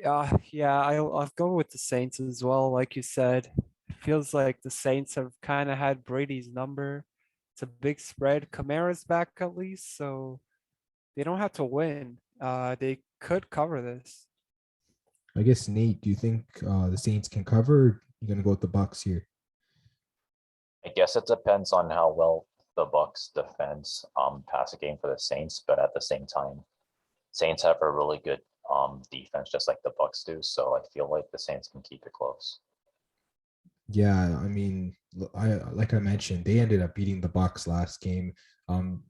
go with the Saints as well. Like you said, it feels like the Saints have kind of had Brady's number. It's a big spread. Kamara's back at least, so they don't have to win. They could cover this. I guess, Nate, do you think the Saints can cover? Or you're going to go with the Bucs here? I guess it depends on how well the Bucks defends pass a game for the Saints, but at the same time, Saints have a really good defense, just like the Bucks do. So I feel like the Saints can keep it close. Yeah, I mean, I like I mentioned, they ended up beating the Bucks last game. Um,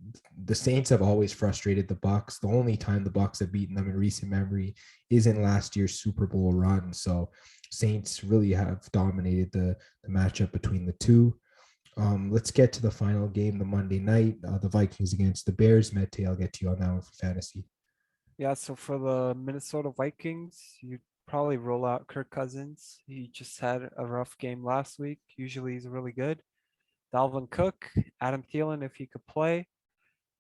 the Saints have always frustrated the Bucks. The only time the Bucks have beaten them in recent memory is in last year's Super Bowl run. So Saints really have dominated the matchup between the two. Let's get to the final game, the Monday night, the Vikings against the Bears. Mete, I'll get to you on that one for fantasy. Yeah, so for the Minnesota Vikings, you'd probably roll out Kirk Cousins. He just had a rough game last week. Usually he's really good. Dalvin Cook, Adam Thielen if he could play.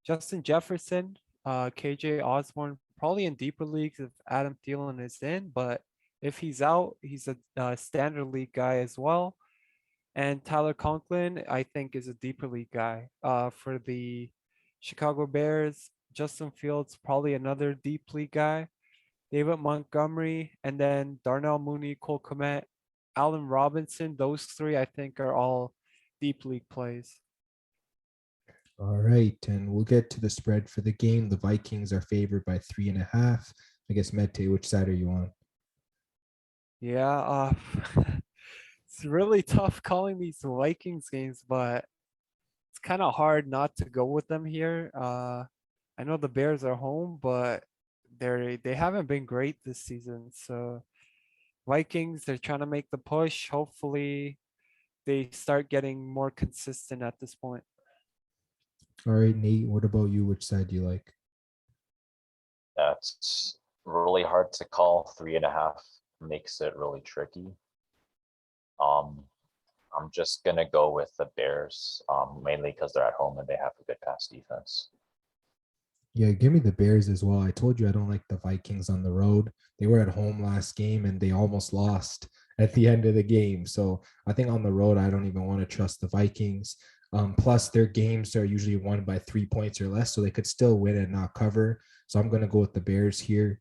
Justin Jefferson, KJ Osborne, probably in deeper leagues if Adam Thielen is in, but if he's out, he's a standard league guy as well. And Tyler Conklin, I think, is a deeper league guy. For the Chicago Bears, Justin Fields, probably another deep league guy. David Montgomery, and then Darnell Mooney, Cole Kmet, Allen Robinson. Those three, I think, are all deep league plays. All right, and we'll get to the spread for the game. The Vikings are favored by 3.5. I guess Mete, which side are you on? Yeah, it's really tough calling these Vikings games, but it's kind of hard not to go with them here. I know the Bears are home, but they haven't been great this season. So Vikings, they're trying to make the push. Hopefully, they start getting more consistent at this point. All right, Nate, what about you? Which side do you like? That's really hard to call. 3.5 makes it really tricky. I'm just gonna go with the Bears, mainly because they're at home and they have a good pass defense. Yeah, give me the Bears as well. I told you I don't like the Vikings on the road. They were at home last game and they almost lost at the end of the game. So I think on the road, I don't even want to trust the Vikings. Plus, their games are usually won by 3 points or less, so they could still win and not cover. So I'm going to go with the Bears here.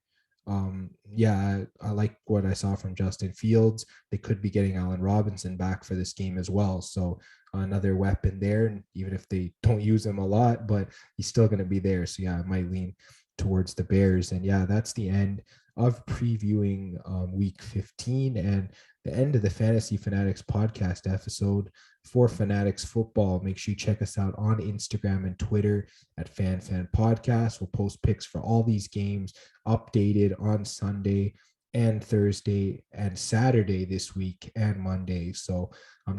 Yeah, I like what I saw from Justin Fields. They could be getting Allen Robinson back for this game as well. So another weapon there, and even if they don't use him a lot, but he's still going to be there. So yeah, I might lean towards the Bears. And yeah, that's the end of previewing week 15 and the end of the Fantasy Fanatics podcast episode for Fanatics Football. Make sure you check us out on Instagram and Twitter at FanFan Podcast. We'll post picks for all these games updated on Sunday and Thursday and Saturday this week and Monday. So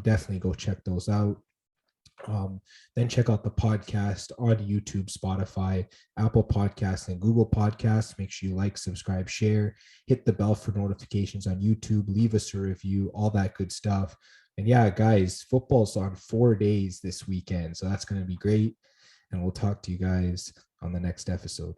definitely go check those out. Then check out the podcast on YouTube, Spotify, Apple Podcasts, and Google Podcasts. Make sure you like, subscribe, share, hit the bell for notifications on YouTube, leave us a review, all that good stuff. And yeah, guys, football's on 4 days this weekend, so that's going to be great. And we'll talk to you guys on the next episode.